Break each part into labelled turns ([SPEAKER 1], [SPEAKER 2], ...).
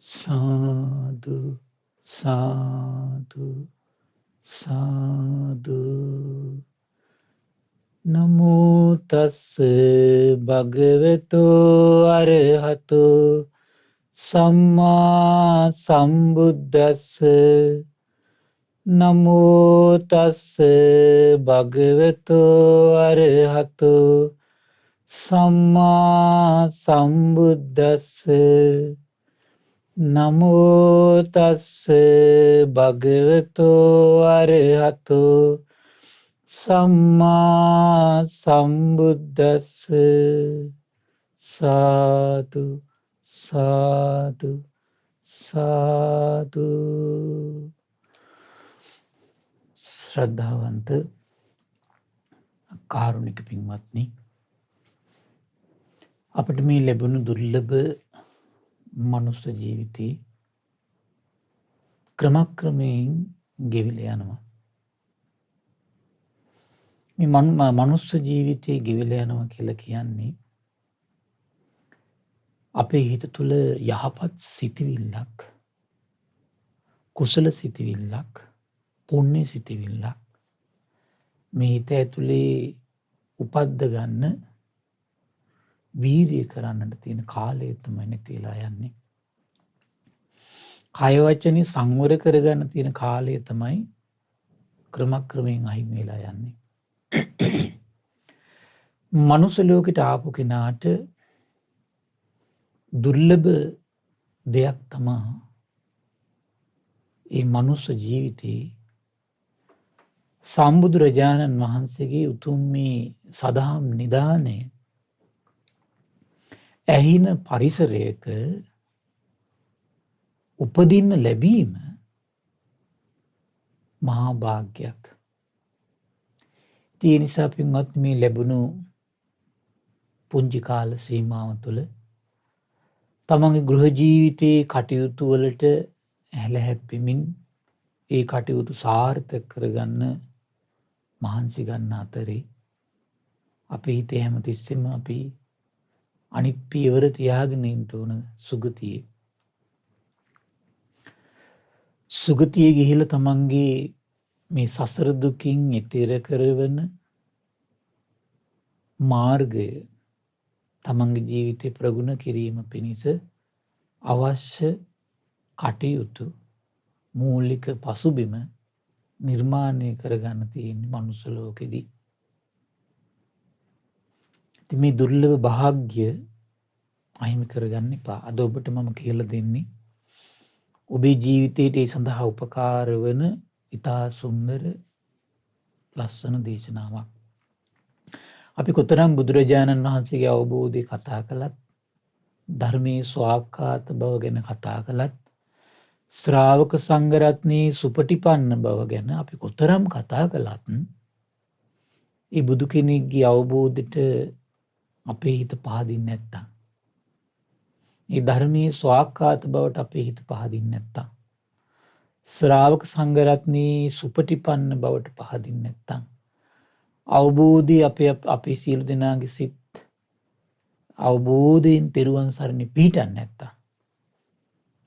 [SPEAKER 1] සාදු සාදු සාදු නමෝ තස්ස භගවතෝ අරහතෝ සම්මා සම්බුද්දස්ස නමෝ තස්ස භගවතෝ අරහතෝ සම්මා සම්බුද්දස්ස නමෝ තස්ස භගවතෝ අරහතෝ සම්මා සම්බුද්දස්ස සාදු සාදු සාදු. ශ්‍රද්ධාවන්ත කාරුණික පින්වත්නි, අපට මේ ලැබුණු දුර්ලභ මනුස්ස ජීවිතේ ක්‍රමක්‍රමයෙන් ගෙවිලා යනවා. මේ මනුස්ස ජීවිතේ ගෙවිලා යනවා කියලා කියන්නේ අපේ හිත තුළ යහපත් සිතිවිල්ලක්, කුසල සිතිවිල්ලක්, පුණ්‍ය සිතිවිල්ලක් මේ හිත ඇතුලේ උපද්ද ගන්න වීරිය කරන්නට තියෙන කාලය තමයි නැති වෙලා යන්නේ. කය වචනේ සංවර කරගන්න තියෙන කාලය තමයි ක්‍රමක්‍රමයෙන් අහිමි වෙලා යන්නේ. මනුස්ස ලෝකෙට ආපු කෙනාට දුර්ලභ දෙයක් තමයි මේ මනුස්ස ජීවිතේ සම්බුදුරජාණන් වහන්සේගේ උතුම් මේ සදහම් නිදානය ඇහින පරිසරයක උපදින්න ලැබීම මහා භාග්‍යයක්. ඒ නිසා පින්වත් මේ ලැබුණු පුංචි කාල සීමාව තුළ තමන්ගේ ගෘහ ජීවිතයේ කටයුතු වලට හැලහැප්පෙමින් ඒ කටයුතු සාර්ථක කරගන්න මහන්සි ගන්න අතරේ අපේ හිතේ හැමතිස්සෙම අපි අනිත් පියවර තියාගෙන ඉන්න ඕන සුගතියේ. සුගතියේ ගිහිලා තමන්ගේ මේ සසර දුකින් එතෙර කරවන මාර්ගය තමන්ගේ ජීවිතේ ප්‍රගුණ කිරීම පිණිස අවශ්‍ය කටයුතු මූලික පසුබිම නිර්මාණය කරගන්න තියෙන මනුස්ස ලෝකෙදී. ඉතින් මේ දුර්ලභ භාග්‍ය අහිමි කරගන්න එපා. අද ඔබට මම කියලා දෙන්නේ ඔබේ ජීවිතයට ඒ සඳහා උපකාර වන ඉතා සුන්දර ලස්සන දේශනාවක්. අපි කොතරම් බුදුරජාණන් වහන්සේගේ අවබෝධය කතා කළත්, ධර්මයේ ස්වාක්ඛාත බව ගැන කතා කළත්, ශ්‍රාවක සංඝරත්නයේ සුපටිපන්න බව ගැන අපි කොතරම් කතා කළත්, ඒ බුදු කෙනෙක්ගේ අවබෝධයට අපේ හිත පහදින්නේ නැත්තම්, ඒ ධර්මයේ ස්වාක්ඛාත බවට අපේ හිත පහදින්නේ නැත්තම්, ශ්‍රාවක සංඝරත්නයේ සුපටිපන්න බවට පහදින්නේ නැත්තම්, අවබෝධය අපේ සියලු දෙනාගේ සිත් අවබෝධයෙන් තෙරුවන් සරණේ පිහිටන්නේ නැත්තම්,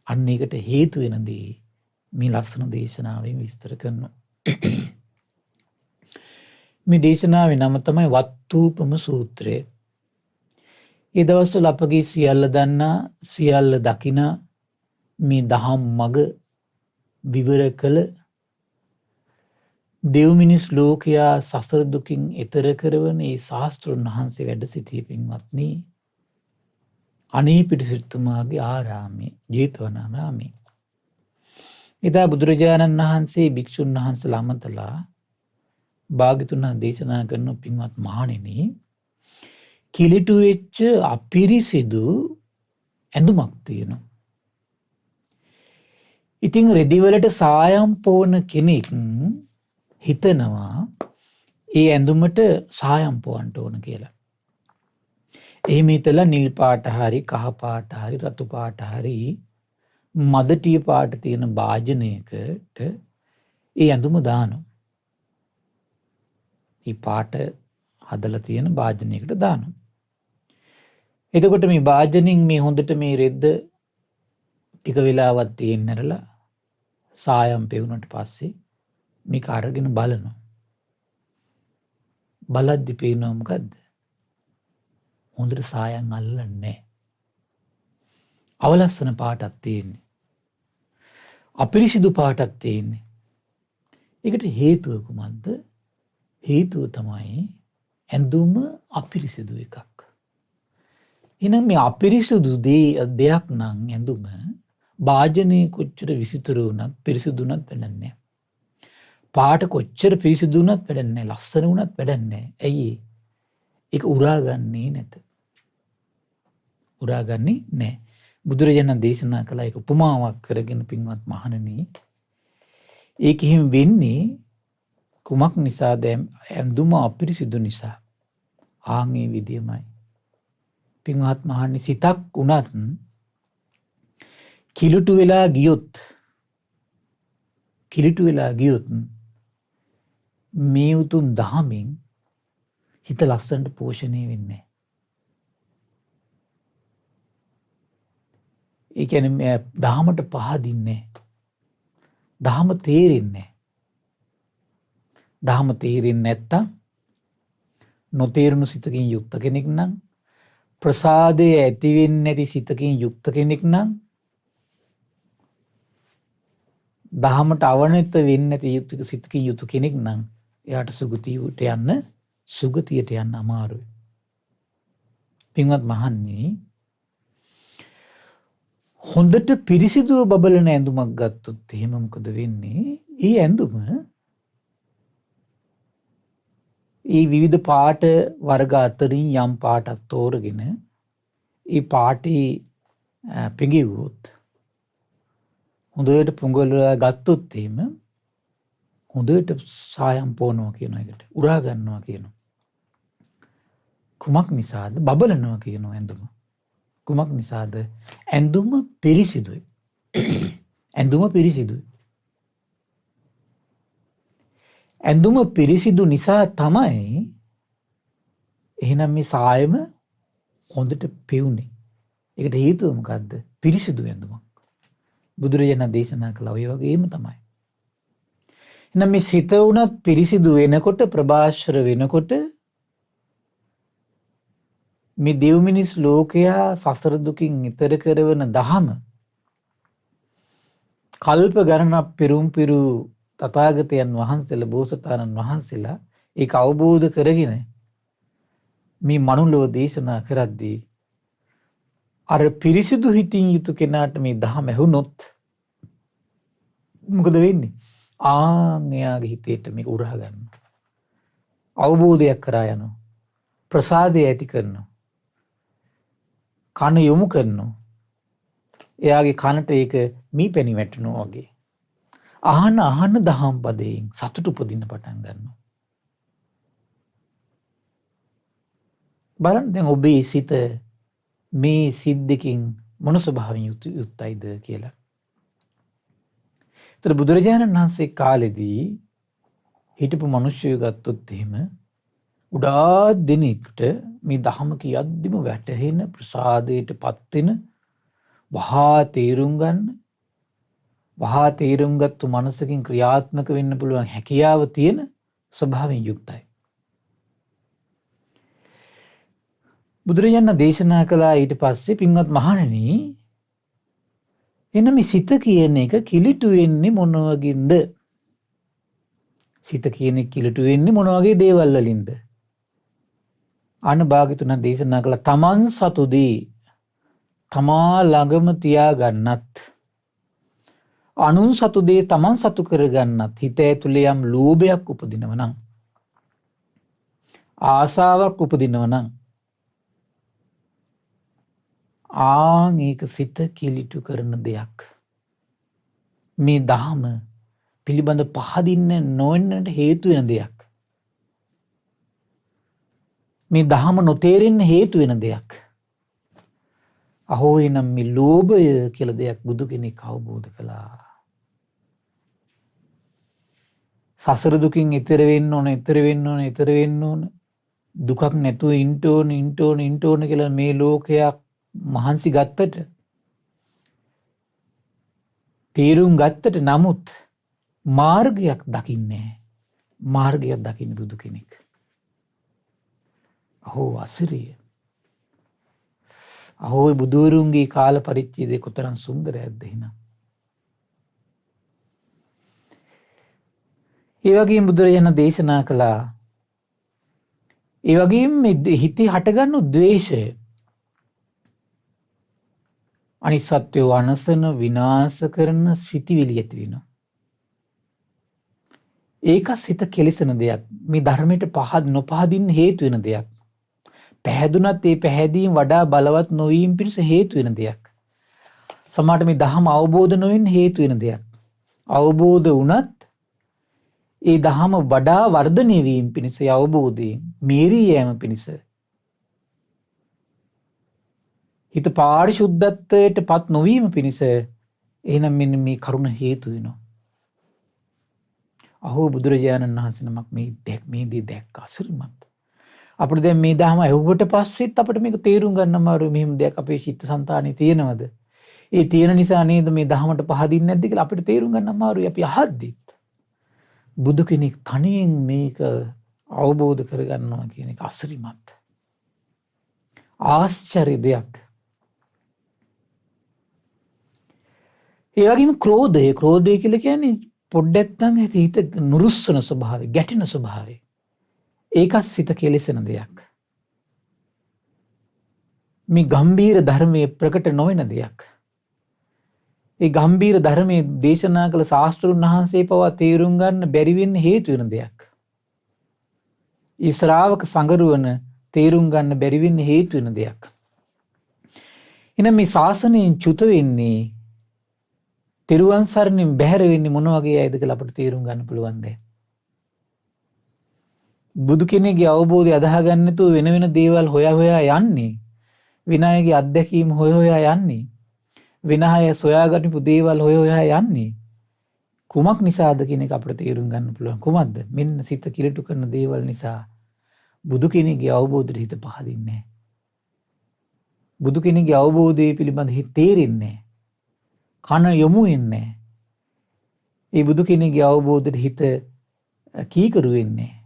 [SPEAKER 1] අන්න ඒකට හේතු වෙන දේ මේ ලස්සන දේශනාවෙන් විස්තර කරනවා. මේ දේශනාවේ නම තමයි වත්තූපම සූත්‍රය. ඒ දවස්වල අපගේ සියල්ල දන්නා, සියල්ල දකිනා මේ දහම් මඟ විවර කළ දෙව් මිනිස් ලෝකයා සසර දුකින් එතර කරවන ඒ ශාස්ත්‍රඥ වහන්සේ වැඩ සිටි පින්වත්නි, අනේ පිටිසිටුමාගේ ආරාමයේ, ජේතවනාරාමයේ. එදා බුදුරජාණන් වහන්සේ භික්ෂුන් වහන්සේලා අමතලා භාග්‍යතුන් දේශනා කරන පින්වත් මහණෙනි, කිලිටු වෙච්ච අපිරිසිදු ඇඳුමක් තියෙනවා. ඉතින් රෙදිවලට සායම් පෝන කෙනෙක් හිතනවා ඒ ඇඳුමට සායම් පොවන්න ඕන කියලා. එහෙම හිතලා නිල් පාට හරි, කහ පාට හරි, රතු පාට හරි, මදටිය පාට තියෙන භාජනයකට ඒ ඇඳුම දානවා. ඒ පාට හදලා තියෙන භාජනයකට දානවා. එතකොට මේ භාජනෙන් මේ හොඳට මේ රෙද්ද ටික වෙලාවක් තියෙන්නරලා සායම් පෙවුනට පස්සේ මේක අරගෙන බලනවා. බලද්දි පේනවා මොකද්ද? හොඳට සායම් අල්ලන්නේ නැහැ. අවලස්සන පාටක් තියෙන්නේ. අපිරිසිදු පාටක් තියෙන්නේ. ඒකට හේතුව කුමක්ද? හේතුව තමයි ඇඳුම අපිරිසිදු එකක්. එහෙනම් මේ අපිරිසිදු දෙයක් නම් ඇඳුම භාජනයේ කොච්චර විසිතුරු වුණත් පිරිසිදු වුණත් වැඩක් නැහැ. පාට කොච්චර පිරිසිදු වුණත් වැඩක් නැහැ. ලස්සන වුණත් වැඩක් නැහැ. ඇයි? ඒක උරාගන්නේ නැත. උරාගන්නේ නැහැ. බුදුරජාණන් දේශනා කළා ඒක උපමාවක් කරගෙන පින්වත් මහණෙනි. ඒක හිම වෙන්නේ කුමක් නිසාද? ඇඳුම අපිරිසිදු නිසා. ආන්ගේ විදියමයි. පින්වත් මහණනි සිතක් උනත් කිලුටු වෙලා ගියොත් මේ උතුම් දහමින් හිත ලස්සනට පෝෂණය වෙන්නේ නැහැ. ඒ කියන්නේ දහමට පහදින්නේ නැහැ. දහම තේරෙන්නේ නැහැ. දහම තේරෙන්නේ නැත්තම් නොතේරුණු සිතකින් යුක්ත කෙනෙක් නම් ප්‍රසාදයේ ඇති වෙන්නේ නැති සිතකින් යුක්ත කෙනෙක් නම් දහමට අවනත වෙන්නේ නැති සිතකින් යුතු කෙනෙක් නම් එයාට සුගතියට යන්න අමාරුයි. පින්වත් මහන්නේ හොඳට පිරිසිදුව බබලන ඇඳුමක් ගත්තොත් එහෙම මොකද වෙන්නේ? ඒ ඇඳුම ඒ විවිධ පාට වර්ග අතරින් යම් පාටක් තෝරගෙන ඒ පාටේ පෙඟෙව්වොත් හොඳට පුඟලලා ගත්තොත් එහෙම හොඳට සායම් පොනවා කියන එකට උරා ගන්නවා කියනවා. කුමක් නිසාද? බබලනවා කියනවා ඇඳුම. කුමක් නිසාද? ඇඳුම පිරිසිදුයි. ඇඳුම පිරිසිදුයි. ඇඳුම පිරිසිදු නිසා තමයි එහෙනම් මේ සායම හොඳට පෙවුනේ. ඒකට හේතුව මොකද්ද? පිරිසිදු ඇඳුමක්. බුදුරජාණන් දේශනා කළා ඔය වගේම තමයි. එහෙනම් මේ සිත උනත් පිරිසිදු වෙනකොට ප්‍රභාස්වර වෙනකොට මේ දෙව් මිනිස් ලෝකයා සසර දුකින් ඈතර කරවන දහම කල්ප ගණනක් පෙරම් පිරු තථාගතයන් වහන්සේලා බෝසතාණන් වහන්සේලා ඒක අවබෝධ කරගෙන මේ මනුලෝ දේශනා කරද්දී අර පිරිසිදු හිතින් යුතු කෙනාට මේ දහම ඇහුනොත් මොකද වෙන්නේ? එයාගේ හිතේට මේක උරා ගන්නවා. අවබෝධයක් කරා යනවා. ප්‍රසාදය ඇති කරනවා. කන යොමු කරනවා. එයාගේ කනට ඒක මීපැණි වැටෙනවා වගේ. අහන දහම් පදයෙන් සතුට උපදින්න පටන් ගන්නවා. බලන්න දැන් ඔබේ සිත මේ සිද්දකින් මොන ස්වභාවයෙන් යුක්තයිද කියලා. ඒතර බුදුරජාණන් වහන්සේ කාලෙදී හිටපු මිනිස්සුયો ගත්තොත් එහෙම උඩා දිනෙකට මේ ධහම කියද්දිම වැටහෙන ප්‍රසාදයටපත් වෙන වහා තේරුම් ගත්තු මනසකින් ක්‍රියාත්මක වෙන්න පුළුවන් හැකියාව තියෙන ස්වභාවයෙන් යුක්තයි. බුදුරජාණන් දේශනා කළා ඊට පස්සේ පින්වත් මහණෙනි එන්න මේ සිත කියන එක කිලිටු වෙන්නේ මොන වගේද? සිත කියන එක කිලිටු වෙන්නේ මොන වගේ දේවල් වලින්ද? අන්න භාග්‍යතුන් දේශනා කළා තමන් සතුදී තමා ළඟම තියාගන්නත් අනුන් සතු දේ තමන් සතු කරගන්නත් හිත ඇතුලේ යම් ලෝභයක් උපදිනව නම් ආසාවක් උපදිනව නම් ඒක සිත කිලිටු කරන දෙයක්. මේ දහම පිළිබඳ පහදින්න නොවන්නට හේතු වෙන දෙයක්. මේ දහම නොතේරෙන්න හේතු වෙන දෙයක්. අහෝ එනම් මේ ලෝභය කියලා දෙයක් බුදු කෙනෙක් අවබෝධ කළා. සසර දුකින් ඈතර වෙන්න ඕන. දුකක් නැතුව ඉන්න ඕන කියලා මේ ලෝකයක් මහන්සි ගත්තට තේරුම් ගත්තට නමුත් මාර්ගයක් දකින්නේ. මාර්ගයක් දකින්න බුදු කෙනෙක්. අහෝ අසිරිය. අහෝ බුදුරුන්ගේ කාල පරිච්ඡේදය කොතරම් සුන්දරයක්ද එහෙනම්. ඒ වගේම බුදුරජාණන් දේශනා කළා. ඒ වගේම හිතේ හටගන්නු ද්වේෂය අනිත් සත්වය වනසන විනාශ කරන සිටිවිලි ඇති වෙනවා. ඒක සිත කෙලෙසන දෙයක්. මේ ධර්මයට පහද නොපහදින්න හේතු වෙන දෙයක්. පැහැදුනත් ඒ පැහැදීම වඩා බලවත් නොවීම පිණිස හේතු වෙන දෙයක්. සමහරට මේ ධහම අවබෝධ නොවෙන්න හේතු වෙන දෙයක්. අවබෝධ වුණත් ඒ ධහම වඩා වර්ධනය වීම පිණිස අවබෝධයෙන් මේරී යෑම පිණිස හිත පාරිශුද්ධත්වයට පත් නොවීම පිණිස එහෙනම් මෙන්න මේ කරුණ හේතු වෙනවා. අහෝ බුදුරජාණන් වහන්සේ නමක් මේ දේ දැක්ක අසිරිමත්. අපිට දැන් මේ දහම ඇහුවට පස්සෙත් අපිට මේක තේරුම් ගන්න අමාරුයි. මෙහෙම දෙයක් අපේ චිත්තසංතානේ තියෙනවද? ඒ තියෙන නිසා නේද මේ දහමට පහදින්නේ නැද්ද කියලා අපිට තේරුම් ගන්න අමාරුයි. අපි අහද්දිත් බුදු කෙනෙක් තනියෙන් මේක අවබෝධ කරගන්නවා කියන එක අසිරිමත්. ආශ්චර්ය දෙයක්. ඒ වගේම ක්‍රෝධය කියලා කියන්නේ පොඩ්ඩක් නම් හිත නුරුස්සන ස්වභාවය, ගැටෙන ස්වභාවය. ඒකත් සිත කෙලෙසන දෙයක්. මේ ගම්බීර ධර්මයේ ප්‍රකට නොවන දෙයක්. ඒ ගම්බීර ධර්මයේ දේශනා කළ ශාස්ත්‍රඥ වහන්සේ පවා තේරුම් ගන්න බැරි වෙන්න හේතු වෙන දෙයක්. ඒ ශ්‍රාවක සංගරුවන තේරුම් ගන්න බැරි වෙන්න හේතු වෙන දෙයක්. එහෙනම් මේ ශාසනයෙන් චුත වෙන්නේ තිරුවන් සරණින් බැහැර වෙන්නේ මොන වගේ අයද කියලා අපිට තේරුම් ගන්න පුළුවන් දැන්. බුදු කෙනෙක්ගේ අවබෝධය අදාහ ගන්න නැතුව වෙන වෙන දේවල් හොයා යන්නේ. විනයගේ අත්දැකීම් හොයා යන්නේ. විනය සොයාගන්නපු දේවල් හොයා යන්නේ. කුමක් නිසාද කියන එක අපිට තේරුම් ගන්න පුළුවන්. කුමක්ද? මෙන්න සිත කිලටු කරන දේවල් නිසා බුදු කෙනෙක්ගේ අවබෝධයට හිත පහදින්නේ නැහැ. බුදු කෙනෙක්ගේ අවබෝධය පිළිබඳ හිත තේරෙන්නේ නැහැ. කන යොමු වෙන්නේ නැහැ. ඒ බුදු කෙනෙක්ගේ අවබෝධයට හිත කීකරු වෙන්නේ නැහැ.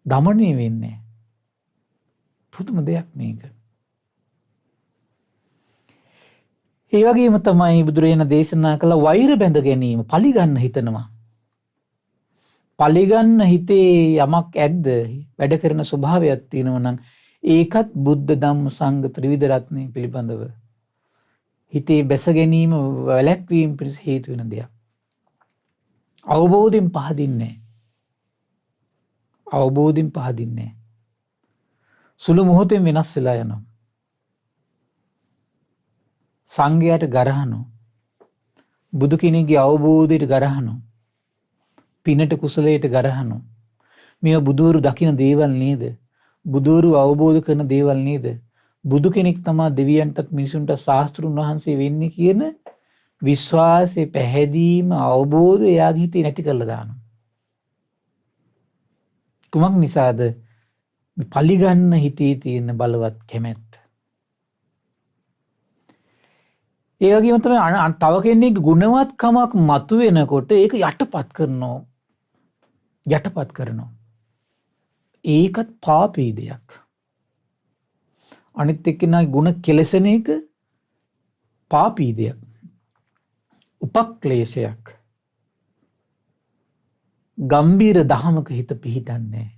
[SPEAKER 1] දමණය වෙන්නේ. පුදුම දෙයක් මේක. ඒ වගේම තමයි බුදුරජාණන් දේශනා කළ වෛර බැඳ ගැනීම, පලිගන්න හිතනවා. පලිගන්න හිතේ යමක් ඇද්ද, වැඩ කරන ස්වභාවයක් තියෙනවා නම් ඒකත් බුද්ධ ධම්ම සංඝ ත්‍රිවිධ රත්නය පිළිබඳව හිතේ බැස ගැනීම වැළැක්වීම පිණිස හේතු වෙන දෙයක්. අවබෝධයෙන් පහදින්නේ නැහැ. අවබෝධයෙන් පහදින්නේ නැහැ. සුළු මොහොතෙන් වෙනස් වෙලා යනවා. සංඝයාට ගරහනවා. බුදු කෙනෙක්ගේ අවබෝධයට ගරහනවා. පිනට කුසලයට ගරහනවා. මේවා බුදුවරු දකින දේවල් නේද? බුදුවරු අවබෝධ කරන දේවල් නේද? බුදු කෙනෙක් තමයි දෙවියන්ටත් මිනිසුන්ට ශාස්ත්‍රුන් වහන්සේ වෙන්නේ කියන විශ්වාසය, පැහැදීම, අවබෝධය එයාගේ හිතේ නැති කරලා දානවා. කුමක් නිසාද? පලිගන්න හිතේ තියෙන බලවත් කැමැත්ත. ඒ වගේම තමයි තව කෙනෙක්ගේ ගුණවත්කමක් මතුවෙනකොට ඒක යටපත් කරනවා. ඒකත් පාපී දෙයක්. අනිත් එක්කෙනාගේ ගුණ කෙලසෙන එක පාපී දෙයක්. උපක්ලේශයක්. ගම්බීර දහමක හිත පිහිටන්නේ.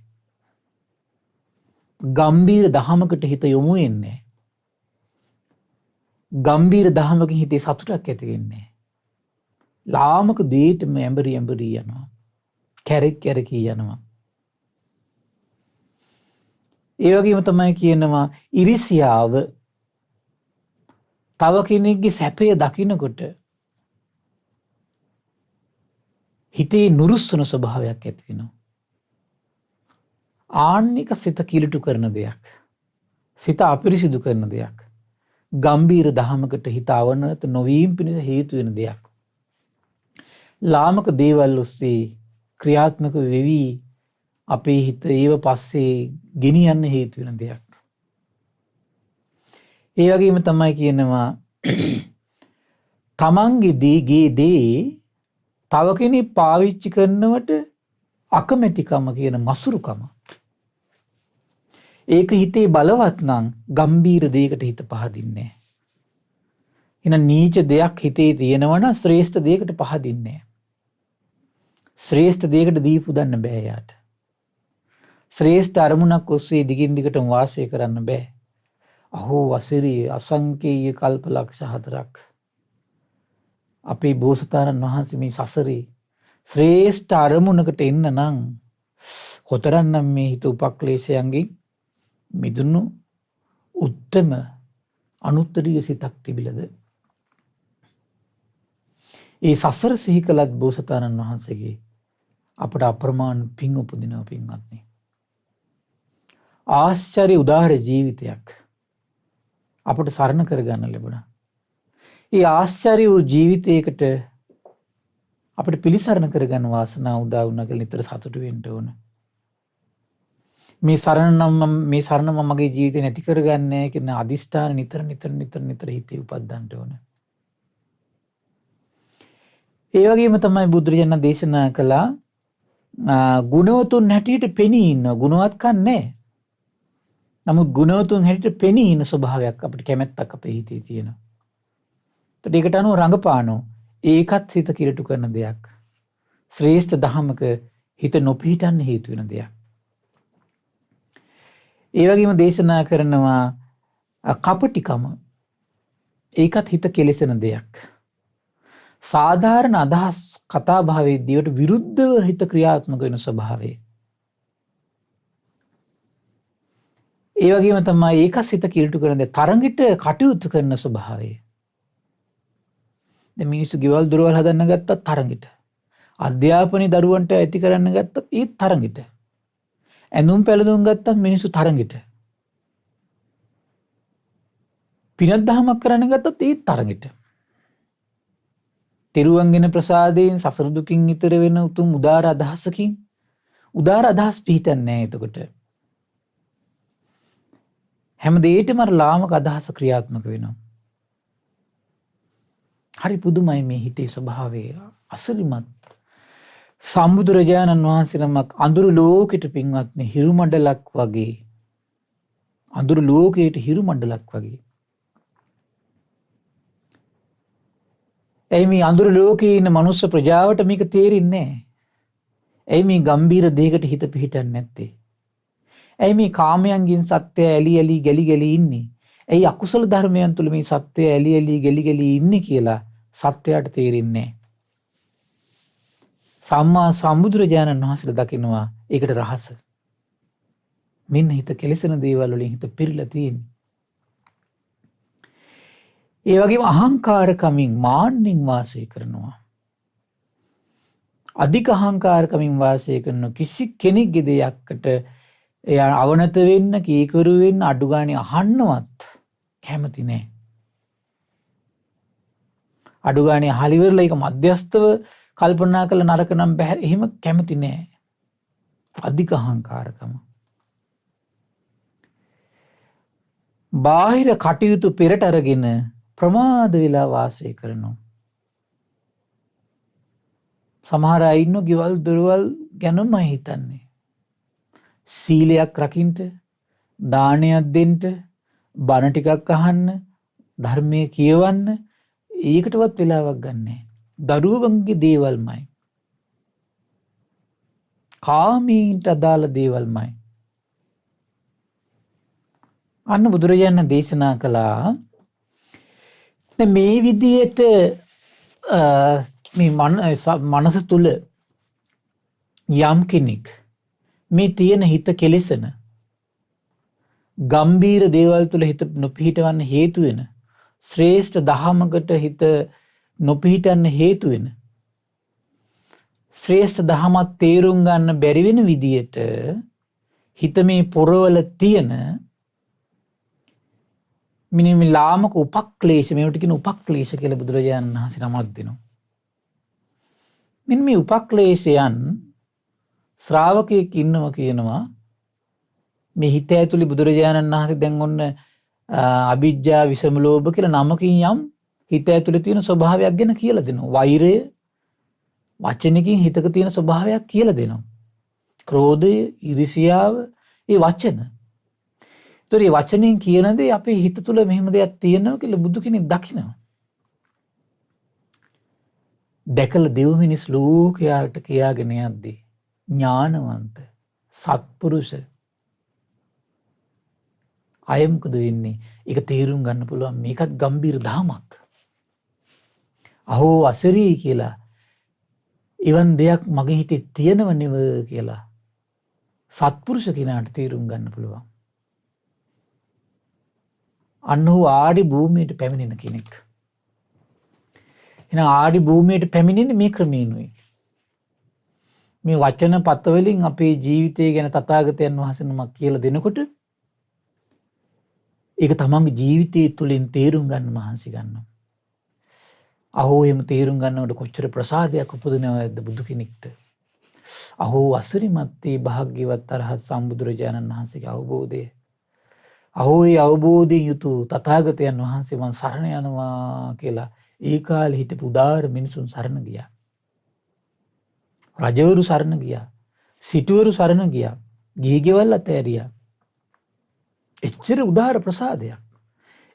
[SPEAKER 1] ගම්බීර දහමකට හිත යොමු වෙන්නේ. ගම්බීර දහමක හිතේ සතුටක් ඇති වෙන්නේ. ලාමක දේටම ඇඹරි යනවා. කැරකී යනවා. ඒ වගේම තමයි කියනවා ඉරිසියාව. තව කෙනෙක්ගේ සැපය දකිනකොට හිතේ නුරුස්සන ස්වභාවයක් ඇති වෙනවා. ආන්නික සිත කිලුටු කරන දෙයක්. සිත අපිරිසිදු කරන දෙයක්. ගම්බීර දහමකට හිත අවනත නොවීම පිණිස හේතු වෙන දෙයක්. ලාමක දේවල් ඔස්සේ ක්‍රියාත්මක වෙවි අපේ හිත ඒව පස්සේ ගෙනියන්න හේතු වෙන දෙයක්. ඒ වගේම තමයි කියනවා තමන්ගේ දේ තව කෙනෙක් පාවිච්චි කරනවට අකමැතිකම කියන මසුරුකම. ඒක හිතේ බලවත් නම් ගම්බීර දෙයකට හිත පහදින්නේ. එහෙනම් නීච දෙයක් හිතේ තියෙනවා නම් ශ්‍රේෂ්ඨ දෙයකට පහදින්නේ. ශ්‍රේෂ්ඨ දෙයකට දීපු දන්න බෑ යාට. ශ්‍රේෂ්ඨ අරමුණක් ඔස්සේ දිගින් දිගටම වාසය කරන්න බෑ. අහෝ වසරේ අසංකේය කල්ප ලක්ෂ 4ක් අපේ බෝසතාණන් වහන්සේ මේ සසරේ ශ්‍රේෂ්ඨ අරමුණකට එන්න නම් කොතරම්නම් මේ හිත උපක්ලේශයන්ගෙන් මිදුණු උත්තම අනුත්තරීය සිතක් තිබිලද. ඒ සසර සිහි කළත් බෝසතාණන් වහන්සේගේ අපට අප්‍රමාණ පින් උපදිනවා පින්වත්නි. ආශ්චර්ය උදාාර ජීවිතයක් අපට සරණ කරගන්න ලැබුණා. ඒ ආශ්චර්ය වූ ජීවිතයකට අපිට පිළිසරණ කරගන්න වාසනාව උදා වුණා කියලා නිතර සතුටු වෙන්න ඕන. මේ සරණ මගේ ජීවිතේ නැති කරගන්නේ කියන අදිෂ්ඨාන නිතර හිතේ උපද්දන්න ඕන. ඒ වගේම තමයි බුදුරජාණන් දේශනා කළා ගුණවතුන් හැටියට පෙනී ඉන්න ගුණවත්කම් නැහැ. නමුත් ගුණවතුන් හැටියට පෙනී ඉන්න ස්වභාවයක් අපිට කැමැත්තක් අපේ හිතේ තියෙනවා. ඒකට අනුව රඟපානෝ ඒකත් හිත කිරටු කරන දෙයක්. ශ්‍රේෂ්ඨ දහමක හිත නොපිහිටන්න හේතු වෙන දෙයක්. ඒ වගේම දේශනා කරනවා කපටිකම ඒකත් හිත කෙලෙසෙන දෙයක්. සාධාරණ අදහස් කතා භාවයේදීට විරුද්ධව හිත ක්‍රියාත්මක වෙන ස්වභාවය. ඒ වගේම තමයි ඒකත් හිත කිරටු කරන දේ තරඟිට කටයුතු කරන ස්වභාවය. දැන් මිනිස්සු ගෙවල් දොරවල් හදන්න ගත්තත් තරඟිට. අධ්‍යාපනයේ දරුවන්ට ඇති කරන්න ගත්තත් ඒත් තරඟිට. ඇඳුම් පැළඳුම් ගත්තත් මිනිස්සු තරඟිට. පිනක් දහමක් කරන්න ගත්තත් ඒත් තරඟිට. තිරුවන්ගෙන ප්‍රසාදයෙන් සසර දුකින් ඈතර වෙන උතුම් උදාර අදහසකින් උදාර අදහස් පිහිටන්නේ නැහැ එතකොට. හැම දෙයකටම ලාමක අදහස ක්‍රියාත්මක වෙනවා. හරි පුදුමයි මේ හිතේ ස්වභාවය අසලිමත්. සම්බුදුරජාණන් වහන්සේ නමක් අඳුරු ලෝකෙට පින්වත්නි හිරු මණ්ඩලක් වගේ අඳුරු ලෝකයට හිරු මණ්ඩලක් වගේ. එයි මේ අඳුරු ලෝකේ ඉන්න මනුස්ස ප්‍රජාවට මේක තේරෙන්නේ නැහැ. එයි මේ ගම්බීර දෙයකට හිත පිහිටන්නේ නැත්තේ. එයි මේ කාමයන්ගෙන් සත්‍යය ඇලි ගලි ඉන්නේ. එයි අකුසල ධර්මයන් තුල මේ සත්‍යය ඇලි ගලි ඉන්නේ කියලා සත්‍යයට තේරෙන්නේ නැහැ. සම්මා සම්බුදුරජාණන් වහන්සේ දකිනවා ඒකට රහස. මෙන්න හිත කෙලෙසන දේවල් වලින් හිත පිරීලා තියෙන්නේ. ඒ වගේම අහංකාරකමින් මාන්නෙන් වාසය කරනවා. අධික අහංකාරකමින් වාසය කරන කිසි කෙනෙක්ගේ දෙයක්කට එයා අවනත වෙන්න කීකරු වෙන්න අඩු ගානේ අහන්නවත් කැමති නැහැ. අඩු ගානේ හලිවරලා ඒක මධ්‍යස්තව කල්පනා කළ නරක නම් බෑ එහෙම කැමති නැහැ. අධික අහංකාරකම. බාහිර කටයුතු පෙරට අරගෙන ප්‍රමාද වෙලා වාසය කරනවා. සමහර අය ඉන්නෝ ගෙවල් දොරවල් ගැනම හිතන්නේ. සීලයක් රකින්න, දානයක් දෙන්න, බණ ටිකක් අහන්න, ධර්මයේ කියවන්න ඒකටවත් වෙලාවක් ගන්නෑ. දරුවන්ගේ දේවල්මයි. කාමීන්ට අදාළ දේවල්මයි. අන්න බුදුරජාණන් දේශනා කළා මේ විදියට මේ මනස තුල යම් කෙනෙක් මේ තියෙන හිත කෙලෙසන ගම්බීර දේවල් තුල හිත නොපිහිටවන්න හේතු වෙන ශ්‍රේෂ්ඨ දහමකට හිත නොපිහිටන්න හේතු වෙන ශ්‍රේෂ්ඨ දහමත් තේරුම් ගන්න බැරි වෙන විදියට හිත මේ පොරවල තියෙන මිනිම ලාමක උපක්ලේශ මේවට කියන උපක්ලේශ කියලා බුදුරජාණන් වහන්සේ නමක් දෙනවා. මෙන්න මේ උපක්ලේශයන් ශ්‍රාවකයෙක් ඉන්නවා කියනවා මේ හිත ඇතුලේ බුදුරජාණන් වහන්සේ දැන් ඔන්න අවිජ්ජා විසම ලෝභ කියලා නමකින් යම් හිත ඇතුලේ තියෙන ස්වභාවයක් ගැන කියලා දෙනවා. වෛරය වචනකින් හිතක තියෙන ස්වභාවයක් කියලා දෙනවා. ක්‍රෝධය, ඊර්ෂ්‍යාව, ඒ වචන. ඒතර මේ වචනෙන් කියන දේ අපේ හිත තුළ මෙහෙම දෙයක් තියෙනවා කියලා බුදු කෙනෙක් දකිනවා. දැකලා දෙව් මිනිස් ලෝකයට කියාගෙන යද්දී ඥානවන්ත සත්පුරුෂ අය මොකද වෙන්නේ? ඒක තේරුම් ගන්න පුළුවන් මේකත් ගම්බීර දහමක්. අහෝ අසරී කියලා එවන් දෙයක් මගේ හිතේ තියෙනව නෙව කියලා සත්පුරුෂ කෙනාට තේරුම් ගන්න පුළුවන්. අන්න ඔහු ආදි භූමියට පැමිණෙන කෙනෙක්. එහෙනම් ආදි භූමියට පැමිණෙන්නේ මේ ක්‍රමයෙන්ුයි. මේ වචන පත වලින් අපේ ජීවිතය ගැන තථාගතයන් වහන්සේ නමක් කියලා දෙනකොට ඒක තමන්ගේ ජීවිතය තුළින් තේරුම් ගන්න මහන්සි ගන්නවා. අහෝ එහෙම තේරුම් ගන්නකොට කොච්චර ප්‍රසාදයක් උපදිනවද බුදු කෙනෙක්ට. අහෝ අසිරිමත් ඒ භාග්‍යවත් අරහත් සම්බුදුරජාණන් වහන්සේගේ අවබෝධය. අහෝ ඒ අවබෝධයෙන් යුතු තථාගතයන් වහන්සේ මන් සරණ යනවා කියලා ඒ කාලේ හිටපු උදාර මිනිසුන් සරණ ගියා. රජවරු සරණ ගියා. සිටුවරු සරණ ගියා. ගිහිගෙවල් අතෑරියා. එච්චර උදාර ප්‍රසාදයක්.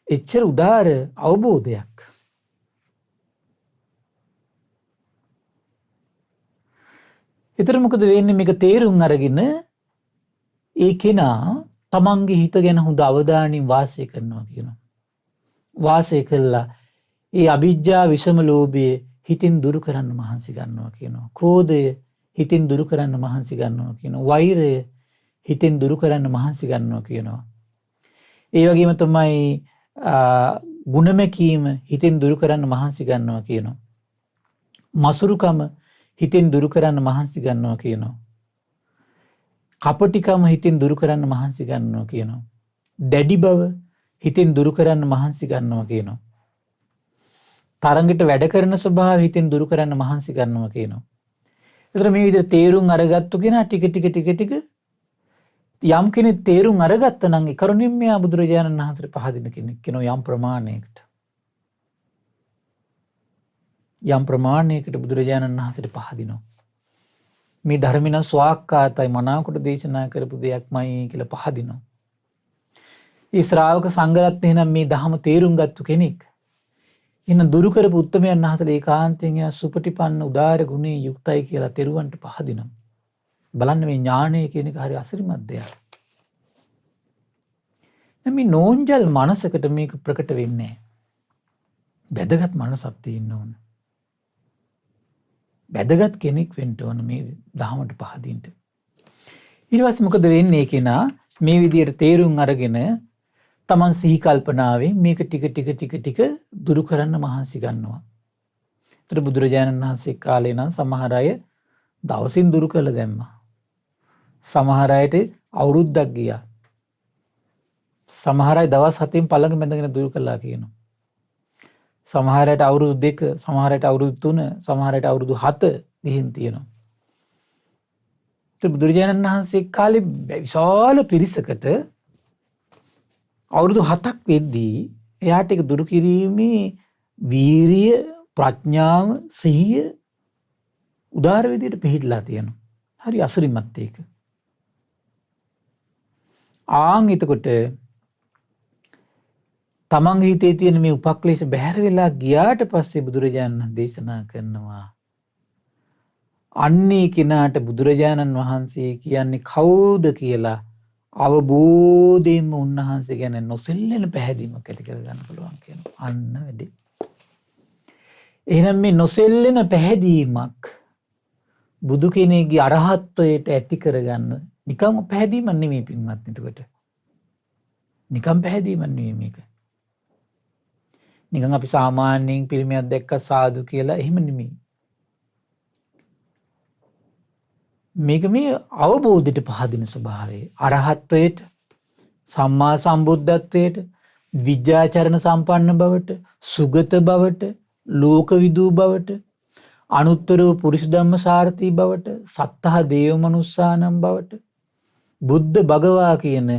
[SPEAKER 1] එච්චර උදාර අවබෝධයක්. ඊතර මොකද වෙන්නේ? මේක තේරුම් අරගෙන ඒ කෙනා තමන්ගේ හිත ගැන හොඳ අවධානයෙන් වාසය කරනවා කියනවා. වාසය කළා ඒ අවිජ්ජා විෂම ලෝභය හිතින් දුරු කරන්න මහන්සි ගන්නවා කියනවා. ක්‍රෝධය හිතින් දුරු කරන්න මහන්සි ගන්නවා කියනවා. වෛරය හිතින් දුරු කරන්න මහන්සි ගන්නවා කියනවා. ඒ වගේම තමයි ගුණමැකීම හිතින් දුරු කරන්න මහන්සි ගන්නවා කියනවා. මසුරුකම හිතින් දුරු කරන්න මහන්සි ගන්නවා කියනවා. කපටිකම හිතින් දුරු කරන්න මහන්සි ගන්නවා කියනවා. දැඩි බව හිතින් දුරු කරන්න මහන්සි ගන්නවා කියනවා. තරඟට වැඩ කරන ස්වභාවය හිතින් දුරු කරන්න මහන්සි ගන්නවා කියනවා. ඒතර මේ විදිහට තේරුම් අරගත්තු කෙනා ටික ටික යම් කෙනෙක් තේරුම් අරගත්තා නම් ඒ කරුණින් මෙයා බුදුරජාණන් වහන්සේට පහදින කෙනෙක් කෙනා යම් ප්‍රමාණයකට. යම් ප්‍රමාණයකට බුදුරජාණන් වහන්සේට පහදිනවා. මේ ධර්මින ස්වාක්කාතයි මනාවකට දේශනා කරපු දෙයක්මයි කියලා පහදිනවා. ඒ ශ්‍රාවක සංඝරත්නය නම් මේ ධහම තේරුම් ගත්තු කෙනෙක්. එන දුරු කරපු උත්තමයන් වහන්සේලා ඒකාන්තයෙන් එන සුපටිපන්න උදාර ගුණේ යුක්තයි කියලා තෙරුවන්ට පහදිනවා. බලන්න මේ ඥානය කියන එක හරි අසිරිමත් දෙයක්. මේ නෝන්ජල් මනසකට මේක ප්‍රකට වෙන්නේ නැහැ. වැදගත් මනසක් තියෙන්න ඕන. වැදගත් කෙනෙක් වෙන්න ඕන මේ දහමට පහදින්න. ඊට පස්සේ මොකද වෙන්නේ කෙනා මේ විදියට තේරුම් අරගෙන තමන් සිහි කල්පනාවෙන් මේක ටික දුරු කරන්න මහන්සි ගන්නවා. ඒතර බුදුරජාණන් වහන්සේ කාලේ නම් සමහර අය දවසින් දුරු කළ දැම්මා. සමහර අයට අවුරුද්දක් ගියා. සමහර අය දවස් 7න් පළඟ බැඳගෙන දුරු කළා කියනවා. සමහර අයට අවුරුදු 2, සමහර අයට අවුරුදු 3, සමහර අයට අවුරුදු 7 ගිහින් තියෙනවා. ඒතර බුදුරජාණන් වහන්සේ කාලේ විශාල පිරිසකට අවුරුදු 7ක් වෙද්දී එයාට ඒක දුරු කිරීමේ වීරිය, ප්‍රඥාව, සිහිය උදාර විදියට පිළිහිලා තියෙනවා. හරි අසිරිමත් ඒක. එතකොට තමන්ගේ හිතේ තියෙන මේ උපක්ලේශ බැහැර වෙලා ගියාට පස්සේ බුදුරජාණන් දේශනා කරනවා අන්නේ කෙනාට බුදුරජාණන් වහන්සේ කියන්නේ කවුද කියලා අවබෝධයෙන්ම උන්වහන්සේ ගැන නොසෙල්ලෙන පැහැදීමක් ඇති කරගන්න පුළුවන් කියනවා. අන්න වැඩි. එහෙනම් මේ නොසෙල්ලෙන පැහැදීමක් බුදු කෙනෙක්ගේ අරහත්ත්වයට ඇති කරගන්න නිකම් පැහැදීමක් නෙමෙයි පින්වත්නි. එතකොට නිකම් පැහැදීමක් නෙමෙයි මේක. නිකන් අපි සාමාන්‍යයෙන් පිළිමයක් දැක්ක සාදු කියලා එහෙම නෙමෙයි. මේක මේ අවබෝධයට පහදින ස්වභාවය. අරහත්ත්වයට, සම්මා සම්බුද්ධත්වයට, විද්‍යාචරණ සම්පන්න බවට, සුගත බවට, ලෝකවිදූ බවට, අනුත්තර පුරිස ධම්ම සාරථී බවට, සත්තහ දේව මනුස්සානම් බවට, බුද්ධ භගවා කියන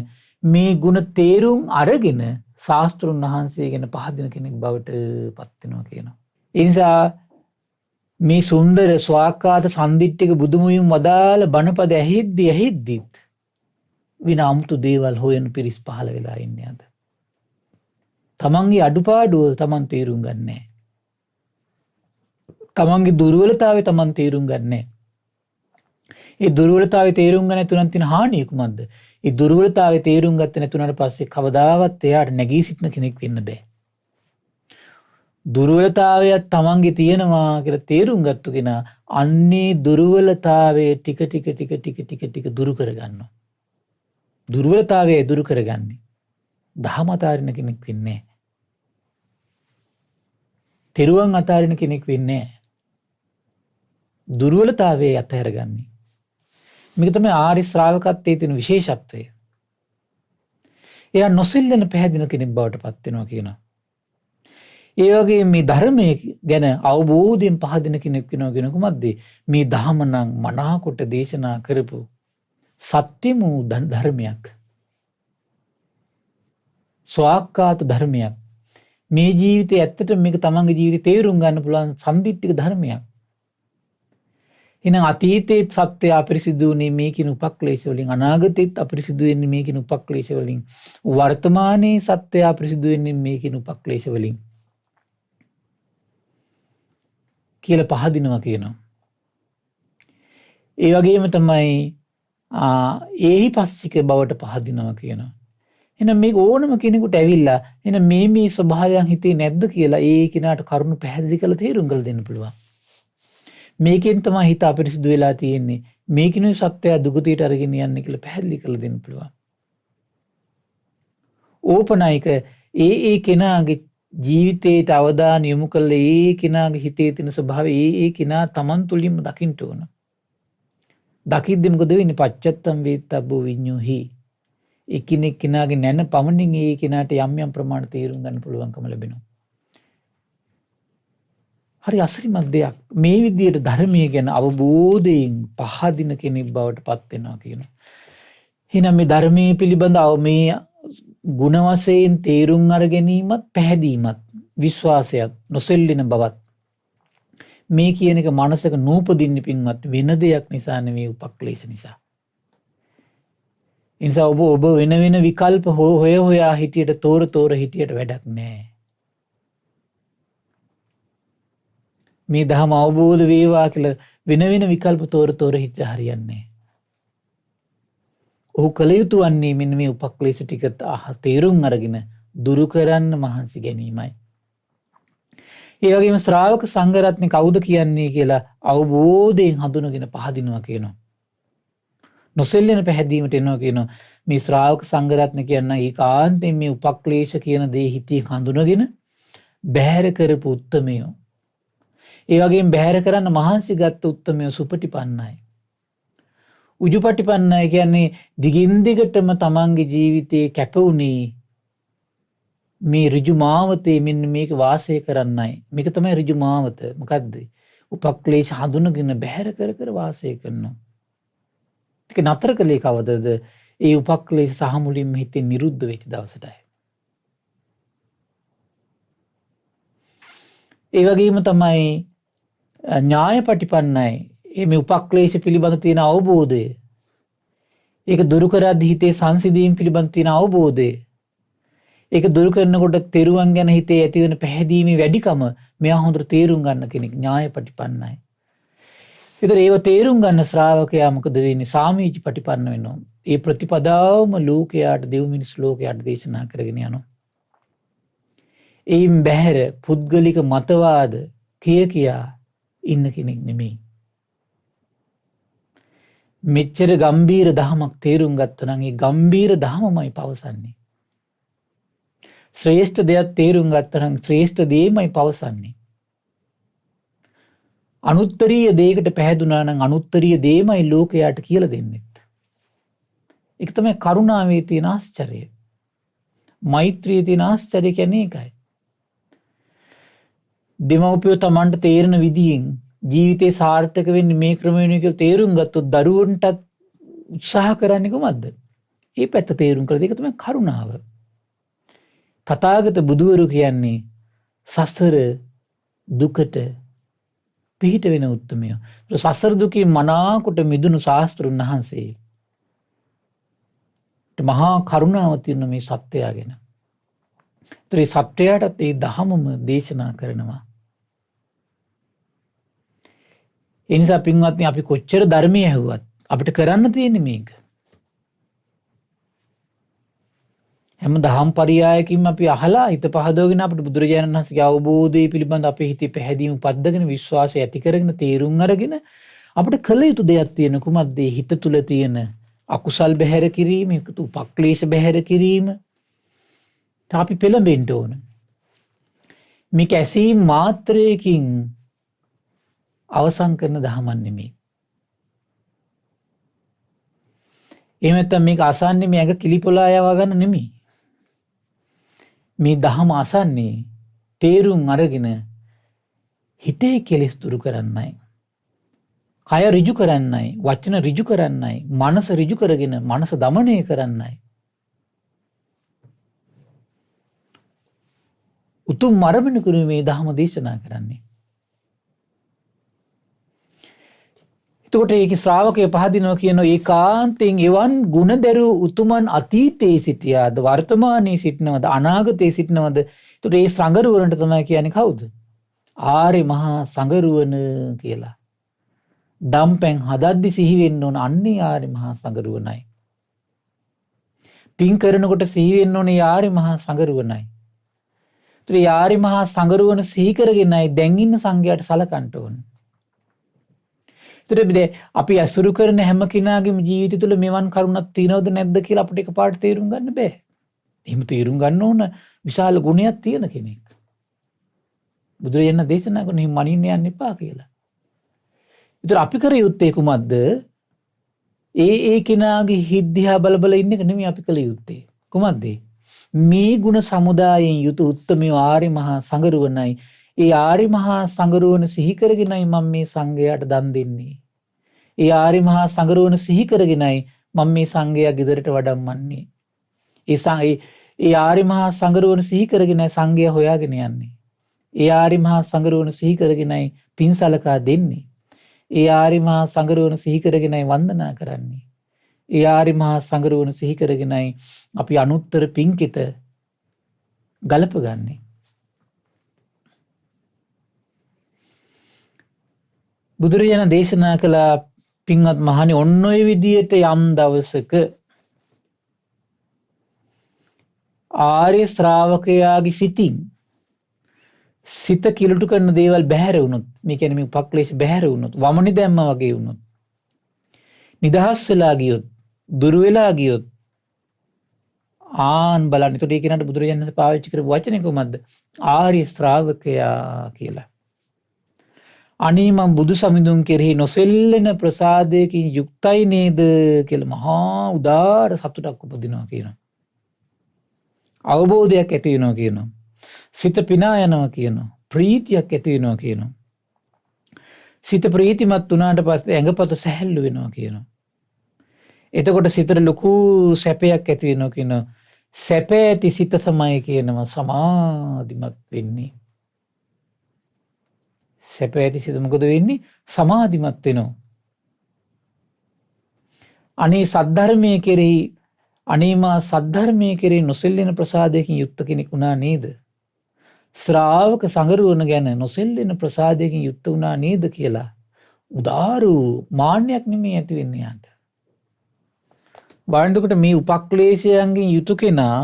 [SPEAKER 1] මේ ගුණ තේරුම් අරගෙන ශාස්ත්‍රුන් වහන්සේ ගැන පහදින කෙනෙක් බවට පත් වෙනවා කියනවා. ඒ නිසා මේ සුන්දර ස්වාක්කාත සම්දිට්ඨික බුදුමුයුම් වදාළ බණපද ඇහිද්දිත් වින අමුතු දේවල් හොයන පිරිස් පහළ වෙලා ඉන්නේ අද. තමන්ගේ අඩුපාඩුව තමන් තේරුම් ගන්නෑ. තමන්ගේ දුර්වලතාවය තමන් තේරුම් ගන්නෑ. ඒ දුර්වලතාවය තේරුම් ගන්න නැතුණන් තියෙන හානිය කුමක්ද? ඒ දුර්වලතාවය තේරුම් ගත්තේ නැතුණාට පස්සේ කවදාවත් එයාට නැගී සිටින කෙනෙක් වෙන්න බෑ. දුර්වලතාවයක් තමන්ගේ තියෙනවා කියලා තේරුම් ගත්තු කෙනා අන්නේ දුර්වලතාවය ටික දුරු කරගන්නවා. දුර්වලතාවය දුරු කරගන්නේ දහම අතාරින කෙනෙක් වෙන්නේ නැහැ. තෙරුවන් අතාරින කෙනෙක් වෙන්නේ නැහැ. දුර්වලතාවයේ අතහැරගන්නේ. මේක තමයි ආර්ය ශ්‍රාවකත්වයේ තියෙන විශේෂත්වය. එයා නොසෙල්ලෙන පැහැදින කෙනෙක් බවට පත් වෙනවා කියනවා. ඒ වගේ මේ ධර්මයේ ගැන අවබෝධයෙන් පහදින කෙනෙක් වෙනවා කියන කොහොමද? මේ ධහම නම් මනාකොට දේශනා කරපු සත්‍යම වූ ධර්මයක්. ස්වාක්කාත ධර්මයක්. මේ ජීවිතේ ඇත්තටම මේක තමන්ගේ ජීවිතේ තේරුම් ගන්න පුළුවන් සම්දිට්ඨික ධර්මයක්. එහෙනම් අතීතයේ සත්‍ය අපරිසිදු වුණේ මේකින උපක්ලේශ වලින්, අනාගතයේත් අපරිසිදු වෙන්නේ මේකින උපක්ලේශ වලින්, වර්තමානයේ සත්‍ය අපරිසිදු වෙන්නේ මේකින උපක්ලේශ වලින් කියලා පහදිනවා කියනවා. ඒ වගේම තමයි ඒහි පස්සික බවට පහදිනවා කියනවා. එහෙනම් මේක ඕනම කෙනෙකුට ඇවිල්ලා එහෙනම් මේ ස්වභාවයන් හිතේ නැද්ද කියලා ඒ කෙනාට කරුණු පැහැදිලි කරලා තේරුම් කරලා දෙන්න පුළුවන්. මේකෙන් තමයි හිත අපිරිසිදු වෙලා තියෙන්නේ. මේකිනුයි සත්‍යය දුගතියට අරගෙන යන්නේ කියලා පැහැදිලි කරලා දෙන්න පුළුවන්. ඕපනායක ඒ කෙනාගේ ජීවිතයට අවධානය යොමු කරලා ඒ කෙනාගේ හිතේ තියෙන ස්වභාවය ඒ කෙනා තමන් තුළින්ම දකින්න ඕන. දකිද්දි මොකද වෙන්නේ? පච්චත්තම් වේත්තබ්බෝ විඤ්ඤෝහි. එකිනෙක කෙනාගේ නැන පමණින් ඒ කෙනාට යම් යම් ප්‍රමාණ තේරුම් ගන්න පුළුවන්කම ලැබෙනවා. හරි අසිරිමත් දෙයක්. මේ විදියට ධර්මයේ ගැන අවබෝධයෙන් පහදින කෙනෙක් බවට පත් වෙනවා කියනවා. එහෙනම් මේ ධර්මයේ පිළිබඳව මේ ගුණ වශයෙන් තේරුම් අර ගැනීමත්, පැහැදීමත්, විශ්වාසයත්, නොසෙල්ලෙන බවත් මේ කියන එක මනසක නූපදින්න පින්වත් වෙන දෙයක් නිසා නෙවෙයි, උපක්ලේශ නිසා. ඒ නිසා ඔබ වෙන වෙන විකල්ප හොයා හිටියට, තෝර හිටියට වැඩක් නැහැ. මේ ධර්ම අවබෝධ වේවා කියලා වෙන වෙන විකල්ප තෝර හිටියට හරියන්නේ නැහැ. ඔහු කල යුතු වන්නේ මෙන්න මේ උපක්ලේශ ටික තේරුම් අරගෙන දුරු කරන්න මහන්සි ගැනීමයි. ඒ වගේම ශ්‍රාවක සංඝරත්නය කවුද කියන්නේ කියලා අවබෝධයෙන් හඳුනගෙන පහදිනවා කියනවා. නොසෙල්ලෙන පැහැදීමට එනවා කියනවා. මේ ශ්‍රාවක සංඝරත්නය කියන්නේ ඒකාන්තයෙන් මේ උපක්ලේශ කියන දේ හිතේ හඳුනගෙන බැහැර කරපු උත්තමයෝ. ඒ වගේම බැහැර කරන්න මහන්සි ගත්ත උත්තමයෝ සුපටිපන්නයි. උජුපටිපන්නයි කියන්නේ දිගින් දිගටම තමන්ගේ ජීවිතයේ කැපවුනේ මේ ඍජු මාවතේ මෙන්න මේක වාසය කරන්නයි. මේක තමයි ඍජු මාවත. මොකද්ද? උපක්ලේශ හඳුනගෙන බැහැර කර වාසය කරනවා. ඒක නතර කළේ කවදද? ඒ උපක්ලේශ සහ මුලින්ම හිතේ නිරුද්ධ වෙච්ච දවසටයි. ඒ වගේම තමයි ඥායපටිපන්නයි. මේ උපක්ලේශ පිළිබඳ තියෙන අවබෝධය. ඒක දුරු කරද්දී හිතේ සංසිඳීම් පිළිබඳ තියෙන අවබෝධය. ඒක දුරු කරනකොට තෙරුවන් ගැන හිතේ ඇතිවෙන පැහැදීමේ වැඩිකම මෙයා හොඳට තේරුම් ගන්න කෙනෙක් ඥායපටිපන්නයි. ඒතර ඒව තේරුම් ගන්න ශ්‍රාවකයා මොකද වෙන්නේ? සාමීච පටිපන්න වෙනවා. ඒ ප්‍රතිපදාවම ලෝකයාට, දෙව් මිනිස් ලෝකයාට දේශනා කරගෙන යනවා. එයින් බැහැර පුද්ගලික මතවාද කියා ඉන්න කෙනෙක් නෙමෙයි. මෙච්චර ගම්බීර දහමක් තේරුම් ගත්තා නම් ඒ ගම්බීර දහමමයි පවසන්නේ. ශ්‍රේෂ්ඨ දෙයක් තේරුම් ගත්තා නම් ශ්‍රේෂ්ඨ දෙයමයි පවසන්නේ. අනුත්තරීය දෙයකට පැහැදුනා නම් අනුත්තරීය දෙයමයි ලෝකයාට කියලා දෙන්නෙත්. ඒක තමයි කරුණාවේ තියෙන ආශ්චර්යය. මෛත්‍රියේ තියෙන ආශ්චර්යය කියන්නේ ඒකයි. දෙමව්පියෝ Tamanට තේරෙන විදියෙන් ජීවිතේ සාර්ථක වෙන්නේ මේ ක්‍රමයෙන් කියලා තේරුම් ගත්තොත් දරුවන්ටත් උත්සාහ කරන්නේ කොහොමද? ඒ පැත්ත තේරුම් කරලා ඒක තමයි කරුණාව. තථාගත බුදුවරු කියන්නේ සසර දුකට පිහිට වෙන උත්තමයෝ. සසර දුකින් මනාකොට මිදුණු ශාස්ත්‍රුන් වහන්සේ මහා කරුණාව තියෙන මේ සත්‍යය ගැන. ඒ සත්‍යයටත් ඒ දහමම දේශනා කරනවා. ඒ නිසා පින්වත්නි අපි කොච්චර ධර්මයේ ඇහුවත් අපිට කරන්න තියෙන්නේ මේක. හැම දහම් පරියායකින් අපි අහලා හිත පහදවගෙන අපිට බුදුරජාණන් වහන්සේගේ අවබෝධය පිළිබඳ අපේ හිතේ පැහැදීම උපද්දගෙන විශ්වාසය ඇති කරගෙන තේරුම් අරගෙන අපිට කළ යුතු දෙයක් තියෙන කුමක්ද? හිත තුල තියෙන අකුසල් බැහැර කිරීම, උපක්ලේශ බැහැර කිරීම අපි පෙළඹෙන්න ඕන. මේක ඇසීම් මාත්‍රයකින් අවසන් කරන දහමක් නෙමෙයි. එහෙම නැත්නම් මේක අසන්නේ මේක කිලිපොලා යවා ගන්න නෙමෙයි. මේ දහම අසන්නේ තේරුම් අරගෙන හිතේ කෙලෙස් දුරු කරන්නයි. කය ඍජු කරන්නයි, වචන ඍජු කරන්නයි, මනස ඍජු කරගෙන මනස দমনය කරන්නයි. උතුම් මරබන කරුවේ මේ දහම දේශනා කරන්නේ. එතකොට ඒකේ ශ්‍රාවකය පහදිනවා කියන ඒකාන්තයෙන් එවන් ගුණදරු උතුමන් අතීතයේ සිටියාද වර්තමානයේ සිටිනවද අනාගතයේ සිටිනවද? එතකොට ඒ සංගරුවනට තමයි කියන්නේ කවුද? ආර්ය මහා සංගරුවන කියලා. දම්පැන් හදද්දි සිහි වෙන්න ඕන අන්නේ ආර්ය මහා සංගරුවනයි. පින් කරනකොට සිහි වෙන්න ඕනේ ආර්ය මහා සංගරුවනයි. ඒතර ආර්ය මහා සංගරුවන සිහි කරගෙනයි දැන් ඉන්න සංඝයාට සලකන්න ඕන. ඒතර අපි අසුරු කරන හැම කෙනාගේම ජීවිතය තුළ මෙවන් කරුණක් තියෙනවද නැද්ද කියලා අපිට එකපාරට තේරුම් ගන්න බෑ. එහෙම තේරුම් ගන්න ඕන විශාල ගුණයක් තියෙන කෙනෙක්. බුදුරජාණන් දේශනා කරන හිම මනින්න යන්න එපා කියලා. ඒතර අපි කර යුත්තේ කුමක්ද? ඒ කෙනාගේ හිත් දිහා බල බල ඉන්න එක නෙමෙයි අපි කළ යුත්තේ. කුමක්ද? මේ ගුණ සමුදායෙන් යුතු උත්තමයෝ ආර්ය මහා සංගරුවනයි. ඒ ආර්ය මහා සංගරුවන සිහි කරගෙනයි මම මේ සංඝයාට දන් දෙන්නේ. ඒ ආර්ය මහා සංගරුවන සිහි කරගෙනයි මම මේ සංඝයා ගෙදරට වඩම්මන්නේ. ඒ ආර්ය මහා සංගරුවන සිහි කරගෙනයි සංඝයා හොයාගෙන යන්නේ. ඒ ආර්ය මහා සංගරුවන සිහි කරගෙනයි පින්සලකා දෙන්නේ. ඒ ආර්ය මහා සංගරුවන සිහි කරගෙනයි වන්දනා කරන්නේ. ඒ ආර්ය මහා සංගරුවන සිහි කරගෙනයි අපි අනුත්තර පින්කිත ගලපගන්නේ. බුදුරජාණන් දේශනා කළ පින්වත් මහණනි ඔන්න ඔය විදියට යම් දවසක ආර්ය ශ්‍රාවකයාගේ සිතින් සිත කිලුටු කරන දේවල් බැහැර වුණොත්, මේ කියන්නේ මේ උපක්ලේශ බැහැර වුණොත්, වමනි දැම්ම වගේ වුණොත්, නිදහස් වෙලා ගියොත්, දුර වෙලා ගියොත් ආන් බලන්න. ඒකට ඒ කෙනාට බුදුරජාණන් පාවිච්චි කරපු වචනේ කොහොමද? ආර්ය ශ්‍රාවකයා කියලා. අනේ මම බුදු සමිඳුන් කෙරෙහි නොසෙල්ලෙන ප්‍රසාදයකින් යුක්තයි නේද කියලා මහා උදාර සතුටක් උපදිනවා කියනවා. අවබෝධයක් ඇති වෙනවා කියනවා. සිත පිනා යනවා කියනවා. ප්‍රීතියක් ඇති වෙනවා කියනවා. සිත ප්‍රීතිමත් වුණාට පස්සේ ඇඟපත සැහැල්ලු වෙනවා කියනවා. එතකොට සිතට ලොකු සැපයක් ඇති වෙනවා කියනවා. සැප ඇති සිත සමය කියනවා සමාධිමත් වෙන්නේ. සැප ඇති සිත මොකද වෙන්නේ? සමාධිමත් වෙනවා. අනේ සද්ධර්මයේ කෙරෙහි අනේමා සද්ධර්මයේ කෙරෙහි නොසෙල්ලෙන ප්‍රසාදයකින් යුක්ත කෙනෙක් වුණා නේද? ශ්‍රාවක සංගරුවන ගැන නොසෙල්ලෙන ප්‍රසාදයකින් යුක්ත වුණා නේද කියලා උදාරු මාන්නයක් නෙමෙයි ඇති වෙන්නේ යාට. බලන්නකොට මේ උපක්ලේශයන්ගෙන් යුතු කෙනා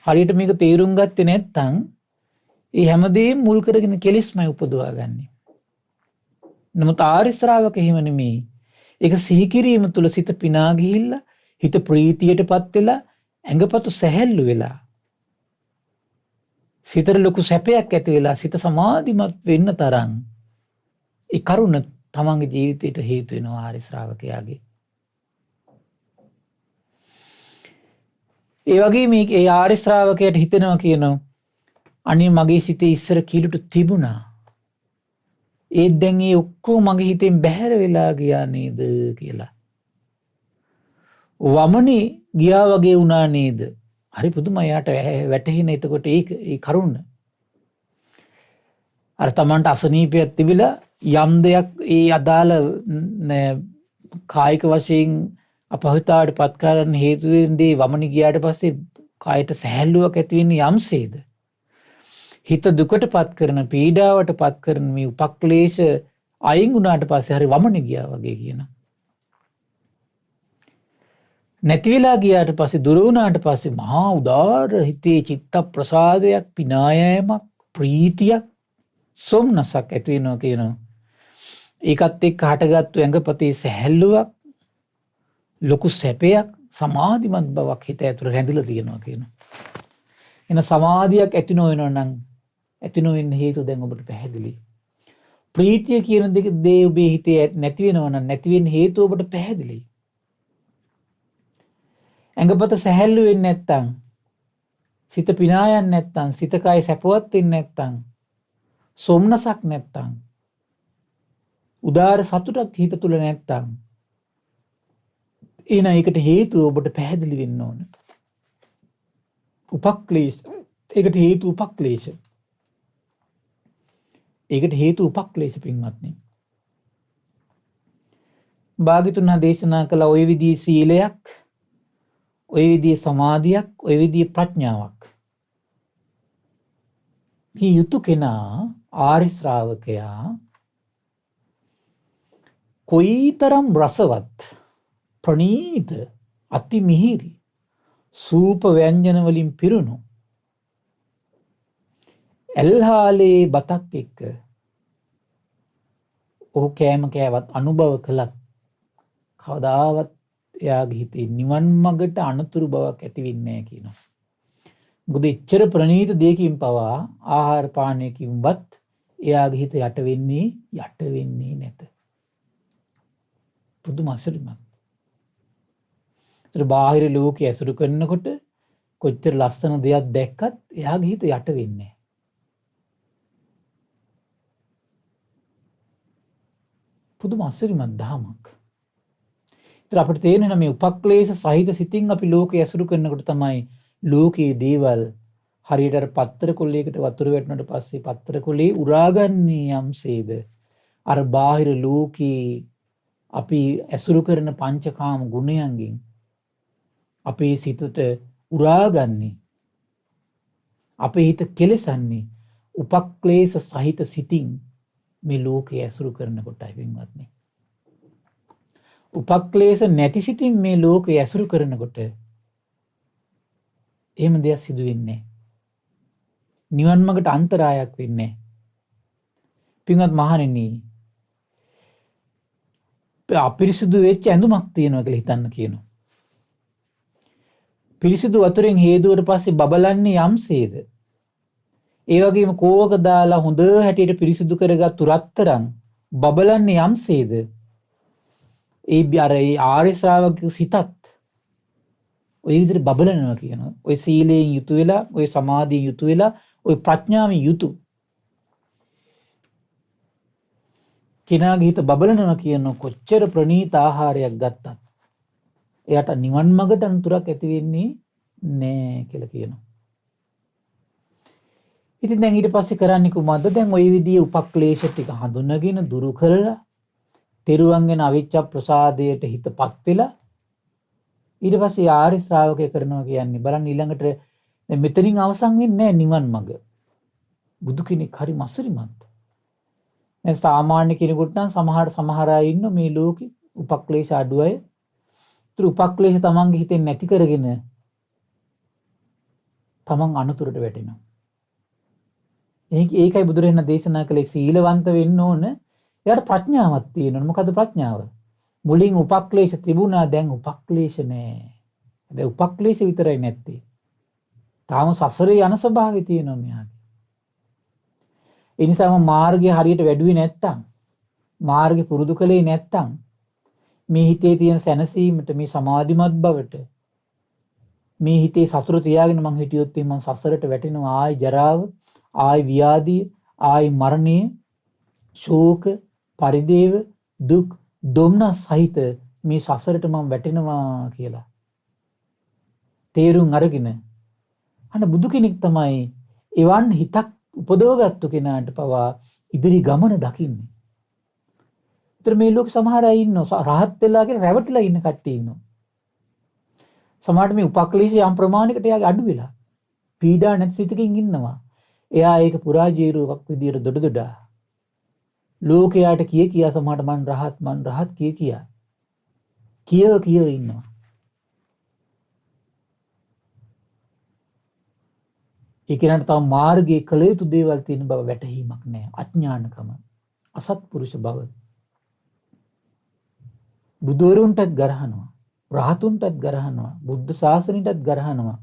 [SPEAKER 1] හරියට මේක තේරුම් ගත්තේ නැත්නම් ඒ හැමදේම මුල් කරගෙන කෙලෙස්මයි උපදවා ගන්නෙ. නමුත් ආර්ය ශ්‍රාවක එහෙම නෙමෙයි. ඒක සිහි කිරීම තුළ සිත පිනා ගිහිල්ලා, හිත ප්‍රීතියටපත් වෙලා, ඇඟපතු සැහැල්ලු වෙලා, සිතට ලොකු සැපයක් ඇති වෙලා, සිත සමාධිමත් වෙන්න තරම් ඒ කරුණ තමන්ගේ ජීවිතයට හේතු වෙනවා ආර්ය ශ්‍රාවකයාගේ. ඒ වගේ මේ ආර්ය ශ්‍රාවකයාට හිතෙනවා කියනවා අනේ මගේ සිතේ ඉස්සර කිලුට තිබුණා. ඒත් දැන් ඒ ඔක්කොම මගේ හිතෙන් බැහැර වෙලා ගියා නේද කියලා. වමනේ ගියා වගේ වුණා නේද? හරි පුදුමයි යාට වැටහෙන එතකොට ඒ කරුණ. අර තමන්ට අසනීපයක් තිබිලා යම් දෙයක් ඒ අදාළ කායික වශයෙන් අපහසුතාවට පත් කරන්න හේතු වෙන දේ වමන ගියාට පස්සේ කායට සැහැල්ලුවක් ඇති වෙන්නේ යම්සේද. හිත දුකට පත් කරන පීඩාවට පත් කරන මේ උපක්ලේශ අයින් වුණාට පස්සේ හරි වමන ගියා වගේ කියනවා. නැති වෙලා ගියාට පස්සේ දුර වුණාට පස්සේ මහා උදාර හිතේ චිත්ත ප්‍රසාදයක් පිනායෑමක් ප්‍රීතියක් සොම්නසක් ඇති වෙනවා කියනවා. ඒකත් එක්ක හටගත්තු ඇඟපතේ සැහැල්ලුවක් ලොකු සැපයක් සමාධිමත් බවක් හිත ඇතුළේ රැඳිලා තියෙනවා කියනවා. එන සමාධියක් ඇති නොවෙනවා නම් ඇති නොවෙන්න හේතුව දැන් ඔබට පැහැදිලි. ප්‍රීතිය කියන දේ ඔබේ හිතේ නැති වෙනවා නම් නැති වෙන්න හේතුව ඔබට පැහැදිලි. ඇඟපත සැහැල්ලු වෙන්නේ නැත්තම් සිත පිනා යන්නේ නැත්තම් සිත කය සැපවත් වෙන්නේ නැත්තම් සොම්නසක් නැත්තම් උදාර සතුටක් හිත තුල නැත්තම් එන එකට හේතුව ඔබට පැහැදිලි වෙන්න ඕන. උපක්ලේශ. ඒකට හේතු උපක්ලේශ. ඒකට හේතු උපක්ලේශ පින්වත්නි. භාග්‍යතුන් දේශනා කළ ওই විදිහේ සීලයක්, ওই විදිහේ සමාධියක්, ওই විදිහේ ප්‍රඥාවක් මේ යුතු කෙනා ආර්ය ශ්‍රාවකයා කොයිතරම් රසවත් ප්‍රණීත අති මිහිරි සූප ව්‍යංජන වලින් පිරුණු එල්හාලේ බතක් එක්ක ඔහු කෑම කෑවත් අනුභව කළත් කවදාවත් එයාගේ හිතේ නිවන් මඟට අනතුරු බවක් ඇති වෙන්නේ නැහැ කියනවා. මොකද එච්චර ප්‍රණීත දෙයකින් පවා ආහාර පානයකින්වත් එයාගේ හිත යට වෙන්නේ නැත. පුදුම අසරිමත්. ඒතර බාහිර ලෝකයේ ඇසුරු කරනකොට කොච්චර ලස්සන දෙයක් දැක්කත් එයාගේ හිත යට වෙන්නේ නැහැ. පුදුම අසරිමත් දහමක්. ඒතර අපිට තේරෙනවා මේ උපක්ලේශ සහිත සිතින් අපි ලෝකයේ ඇසුරු කරනකොට තමයි ලෝකයේ දේවල් හරියට අර පත්තර කොල්ලයකට වතුර වැටුණාට පස්සේ පත්තර කොල්ලේ උරාගන්නේ යම්සේද අර බාහිර ලෝකේ අපි ඇසුරු කරන පංචකාම ගුණයන්ගෙන් අපේ සිතට උරාගන්නේ අපේ හිත කෙලසන්නේ උපක්ලේශ සහිත සිතින් මේ ලෝකයේ ඇසුරු කරනකොටයි පින්වත්නි. උපක්ලේශ නැති සිතින් මේ ලෝකයේ ඇසුරු කරනකොට එහෙම දෙයක් සිදු වෙන්නේ නැහැ. නිවන් මාර්ගට අන්තරායක් වෙන්නේ නැහැ. පින්වත් මහණෙනි, අපිරිසුදු වෙච්ච ඇඳුමක් තියෙනවා කියලා හිතන්න කියනවා. පිරිසුදු වතුරෙන් හේදුවට පස්සේ බබලන්නේ යම්සේද. ඒ වගේම කෝවක දාලා හොඳ හැටියට පිරිසුදු කරගත්තු රත්තරන් බබලන්නේ යම්සේද. ඒ ආර්ය ශ්‍රාවක සිතත් ඔය විදිහට බබලනවා කියනවා. ඔය සීලයෙන් යුතු වෙලා, ඔය සමාධියෙන් යුතු වෙලා, ඔය ප්‍රඥාවෙන් යුතු කෙනාගේ හිත බබලනවා කියන කොච්චර ප්‍රණීත ආහාරයක් ගත්තත් එයාට නිවන් මඟට අනුතරක් ඇති වෙන්නේ නැහැ කියලා කියනවා. ඉතින් දැන් ඊට පස්සේ කරන්නේ කුමක්ද? දැන් ওই විදිහේ උපක්ලේශ ටික හඳුනගෙන දුරු කරලා තෙරුවන් ගැන අවිච්ඡ ප්‍රසාදයට හිතපත් වෙලා ඊට පස්සේ ආර්ය ශ්‍රාවකය කරනවා කියන්නේ බලන්න ඊළඟට දැන් මෙතනින් අවසන් වෙන්නේ නැහැ නිවන් මඟ. බුදු කෙනෙක් හරි මසරිමත්. දැන් සාමාන්‍ය කෙනෙකුට නම් සමහර අය ඉන්න මේ ලෝකේ උපක්ලේශ අඩු අය. ඒතර උපක්ලේශ තමන්ගේ හිතෙන් නැති කරගෙන තමන් අනතුරට වැටෙනවා. ඒකයි බුදුරජාණන් දේශනා කළේ සීලවන්ත වෙන්න ඕන. එයාට ප්‍රඥාවක් තියෙනවා. මොකද්ද ප්‍රඥාව? මුලින් උපක්ලේශ තිබුණා, දැන් උපක්ලේශ නැහැ. හැබැයි උපක්ලේශ විතරයි නැත්තේ. තාම සසරේ යන ස්වභාවය තියෙනවා මෙයාගේ. ඒ නිසාම මාර්ගය හරියට වැඩුවේ නැත්තම්, මාර්ගය පුරුදු කළේ නැත්තම් මේ හිතේ තියෙන සැනසීමට, මේ සමාධිමත් බවට, මේ හිතේ සතුට තියාගෙන මං හිටියොත් මං සසරට වැටෙනවා. ආයි ජරාව, ආයි ව්‍යාධිය, ආයි මරණය, ශෝක, පරිදේව, දුක්, දුම්නස් සහිත මේ සසරට මම වැටෙනවා කියලා තේරුම් අරගෙන අන්න බුදු කෙනෙක් තමයි එවන් හිතක් උපදවගත්තු කෙනාට පවා ඉදිරි ගමන දකින්නේ. ඒතර මේ ලෝකේ සමහර අය ඉන්නවා රහත් වෙලා කියලා රැවටිලා ඉන්න කට්ටිය ඉන්නවා. සමහරට මේ උපක්ලේශ යම් ප්‍රමාණයකට යාගේ අඩු වෙලා පීඩා නැති සිතකින් ඉන්නවා. එයා ඒක පුරා ජීරුවක් විදියට දොඩ දොඩා ලෝකයට කියා සමහරට මන් රහත් කියා ඉන්නවා. ඒ කෙනාට තව මාර්ගයේ කළ යුතු දේවල් තියෙන බව වැටහීමක් නැහැ. අඥානකම, අසත්පුරුෂ බව. බුදුවරුන්ටත් ගරහනවා, රහතුන්ටත් ගරහනවා, බුද්ධ ශාසනයටත් ගරහනවා.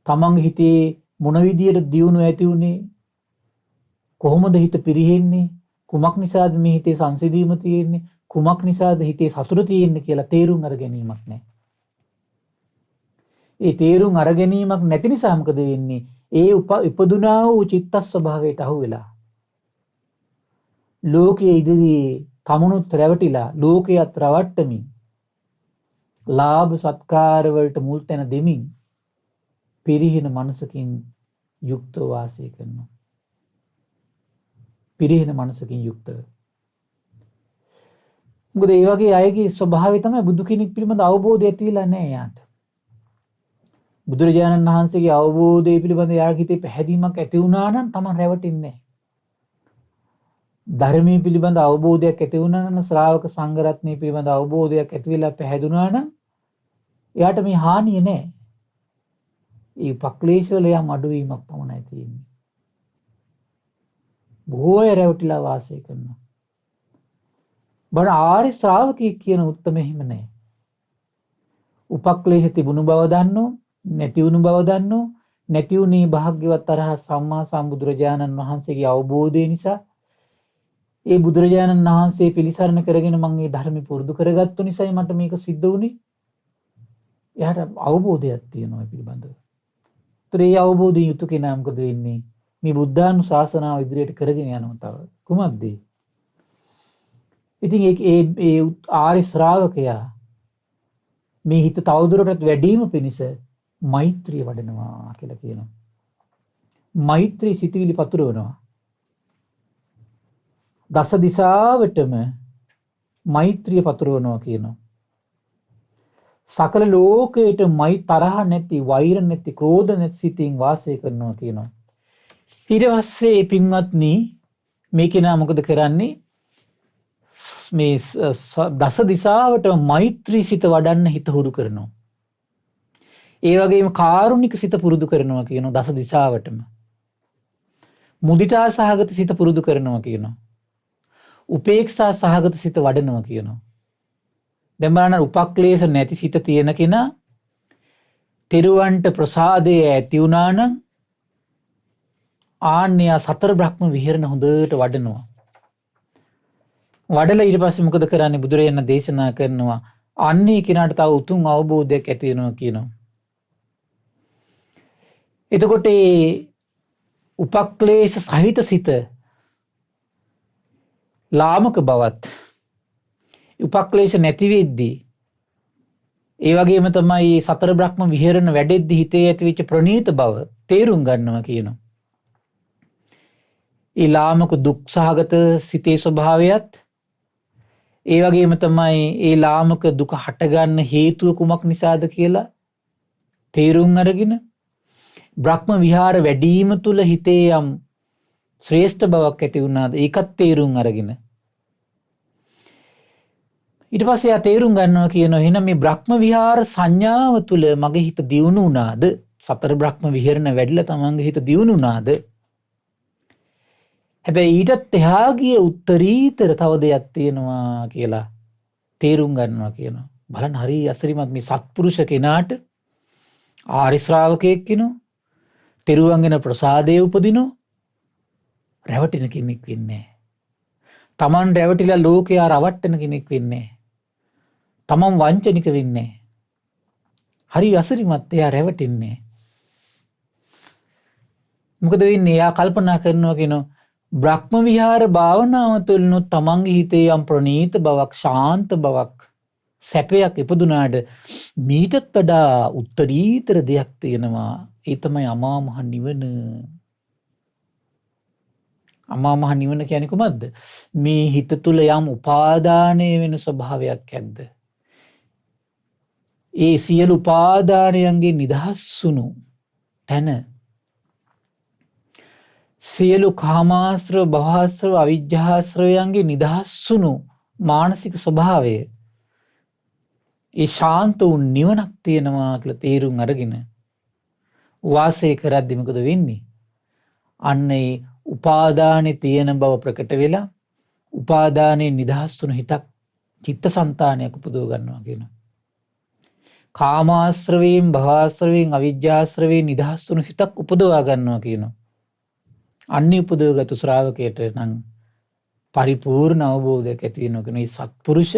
[SPEAKER 1] තමන්ගේ හිතේ මොන විදියට දියුණුව ඇති උනේ, කොහොමද හිත පිරිහෙන්නේ, කුමක් නිසාද මේ හිතේ සංසිඳීම තියෙන්නේ, කුමක් නිසාද හිතේ සතුට තියෙන්නේ කියලා තේරුම් අර ගැනීමක් නැහැ. ඒ තේරුම් අර ගැනීමක් නැති නිසා මොකද වෙන්නේ? ඒ උපදුනා වූ චිත්ත ස්වභාවයට අහු වෙලා ලෝකයේ ඉදිරියේ තමනුත් රැවටිලා ලෝකයට රවට්ටමින් ලාභ සත්කාර වලට මුල් තැන දෙමින් පිරිහෙන මනසකින් යුක්තව වාසය කරනවා. පිරිහෙන මනසකින් යුක්තව. මොකද ඒ වගේ අයගේ ස්වභාවය තමයි බුදු කෙනෙක් පිළිබඳ අවබෝධය ඇතිලා නැහැ යාට. බුදුරජාණන් වහන්සේගේ අවබෝධය පිළිබඳ යාගේ හිතේ පැහැදීමක් ඇති වුණා නම් Taman රැවටෙන්නේ නැහැ. ධර්මයේ පිළිබඳ අවබෝධයක් ඇති වුණා නම් ශ්‍රාවක සංඝ රත්නයේ පිළිබඳ අවබෝධයක් ඇති වෙලා පැහැදුනා නම් එයාට මේ හානිය නැහැ. ඒ උපක්ලේශ වල යම් අඩුවීමක් පමණයි තියෙන්නේ. බොහෝ අය රැවටිලා වාසය කරනවා. බණ ආර්ය ශ්‍රාවකයෙක් කියන උත්තම හිම නැහැ. උපක්ලේශ තිබුණු බව දන්නෝ, නැති වුණු බව දන්නෝ, නැති වුණේ භාග්‍යවත් අරහත් සම්මා සම්බුදුරජාණන් වහන්සේගේ අවබෝධය නිසා. ඒ බුදුරජාණන් වහන්සේ පිළිසරණ කරගෙන මම මේ ධර්ම පුරුදු කරගත්තු නිසායි මට මේක සිද්ධ වුණේ. එයාට අවබෝධයක් තියෙනවා පිළිබඳව. ඒතර ඒ අවබෝධයෙන් යුතු කෙනා මොකද වෙන්නේ? මේ බුද්ධානුශාසනාව ඉදිරියට කරගෙන යනවා තව. කුමක්ද? ඉතින් ඒ ආර්ය ශ්‍රාවකයා මේ හිත තවදුරටත් වැඩිම පිණිස මෛත්‍රිය වඩනවා කියලා කියනවා. මෛත්‍රී සිතවිලි පතුරවනවා. දස දිශාවටම මෛත්‍රිය පතුරවනවා කියනවා. සකල ලෝකයට මයි තරහ නැති, වෛර නැති, ක්‍රෝධ නැති සිතින් වාසය කරනවා කියනවා. ඊට පස්සේ පින්වත්නි මේ කෙනා මොකද කරන්නේ? මේ දස දිශාවට මෛත්‍රී සිත වඩන්න හිත හුරු කරනවා. ඒ වගේම කාරුණික සිත පුරුදු කරනවා කියනවා දස දිශාවටම. මුදිතා සහගත සිත පුරුදු කරනවා කියනවා. උපේක්ෂා සහගත සිත වඩනවා කියනවා. දැන් බලන්න උපක්ලේශ නැති සිත තියෙන කෙනා තෙරුවන්ට ප්‍රසාදය ඇති වුණා නම් ආන්‍ය සතර බ්‍රහ්ම විහරණ හොඳට වඩනවා. වඩලා ඊට පස්සේ මොකද කරන්නේ? බුදුරජාණන් දේශනා කරනවා අන්නේ කෙනාට තව උතුම් අවබෝධයක් ඇති වෙනවා කියනවා. එතකොට ඒ උපක්ලේශ සහිත සිත ලාමක බවත් උපක්ලේශ නැති වෙද්දී ඒ වගේම තමයි සතර බ්‍රහ්ම විහරණ වැඩෙද්දී හිතේ ඇතිවෙච්ච ප්‍රණීත බව තේරුම් ගන්නවා කියනවා. ඒ ලාමක දුක් සහගත සිතේ ස්වභාවයත් ඒ වගේම තමයි ඒ ලාමක දුක හටගන්න හේතුව කුමක් නිසාද කියලා තේරුම් අරගෙන බ්‍රහ්ම විහාර වැඩිම තුල හිතේ යම් ශ්‍රේෂ්ඨ බවක් ඇති වුණාද ඒකත් තේරුම් අරගෙන ඊට පස්සේ ආ තේරුම් ගන්නවා කියනවා එහෙනම් මේ බ්‍රහ්ම විහාර සංඥාව තුල මගේ හිත දියුණු වුණාද? සතර බ්‍රහ්ම විහරණ වැඩිලා තමන්ගේ හිත දියුණු වුණාද? හැබැයි ඊටත් එහා ගිය උත්තරීතර තව දෙයක් තියෙනවා කියලා තේරුම් ගන්නවා කියනවා. බලන්න හරි අසිරිමත් මේ සත්පුරුෂ කෙනාට ආරි ශ්‍රාවකයෙක් කෙනෝ තෙරුවන්ගෙන ප්‍රසාදයේ උපදිනෝ රැවටින කෙනෙක් වෙන්නේ නැහැ. තමන් රැවටිලා ලෝකයා රවට්ටන කෙනෙක් වෙන්නේ නැහැ. තමන් වංචනික වෙන්නේ නැහැ. හරි අසිරිමත් එයා රැවටින්නේ. මොකද වෙන්නේ? එයා කල්පනා කරනවා කියනවා බ්‍රහ්ම විහාර භාවනාව තුළින් තමන්ගේ හිතේ යම් ප්‍රණීත බවක්, ශාන්ත බවක්, සැපයක් ඉපදුනාට මීටත් වඩා උත්තරීතර දෙයක් තියෙනවා. ඒ තමයි අමා මහ නිවන. අමා මහ නිවන කියන්නේ කොහොමද? මේ හිත තුල යම් උපාදානය වෙන ස්වභාවයක් ඇද්ද? ඒ සියලු උපාදානයන්ගේ නිදහස් වුණු තැන, සියලු කාමාශ්‍රව, භවශ්‍රව, අවිජ්ජාශ්‍රවයන්ගේ නිදහස් වුණු මානසික ස්වභාවය, ඒ ශාන්ත වූ නිවනක් තියෙනවා කියලා තේරුම් අරගෙන වාසය කරද්දි මොකද වෙන්නේ? අන්න ඒ උපාදානේ තියෙන බව ප්‍රකට වෙලා උපාදානේ නිදහස් වුණු හිතක්, චිත්තසංතානයක් උපදව ගන්නවා කියනවා. කාමාශ්‍රවයෙන්, භවශ්‍රවයෙන්, අවිජ්ජාශ්‍රවයෙන් නිදහස් වුණු හිතක් උපදවා ගන්නවා කියනවා. අන්නේ උපදවගත් ශ්‍රාවකයට නම් පරිපූර්ණ අවබෝධයක් ඇති වෙනවා කියන මේ සත්පුරුෂ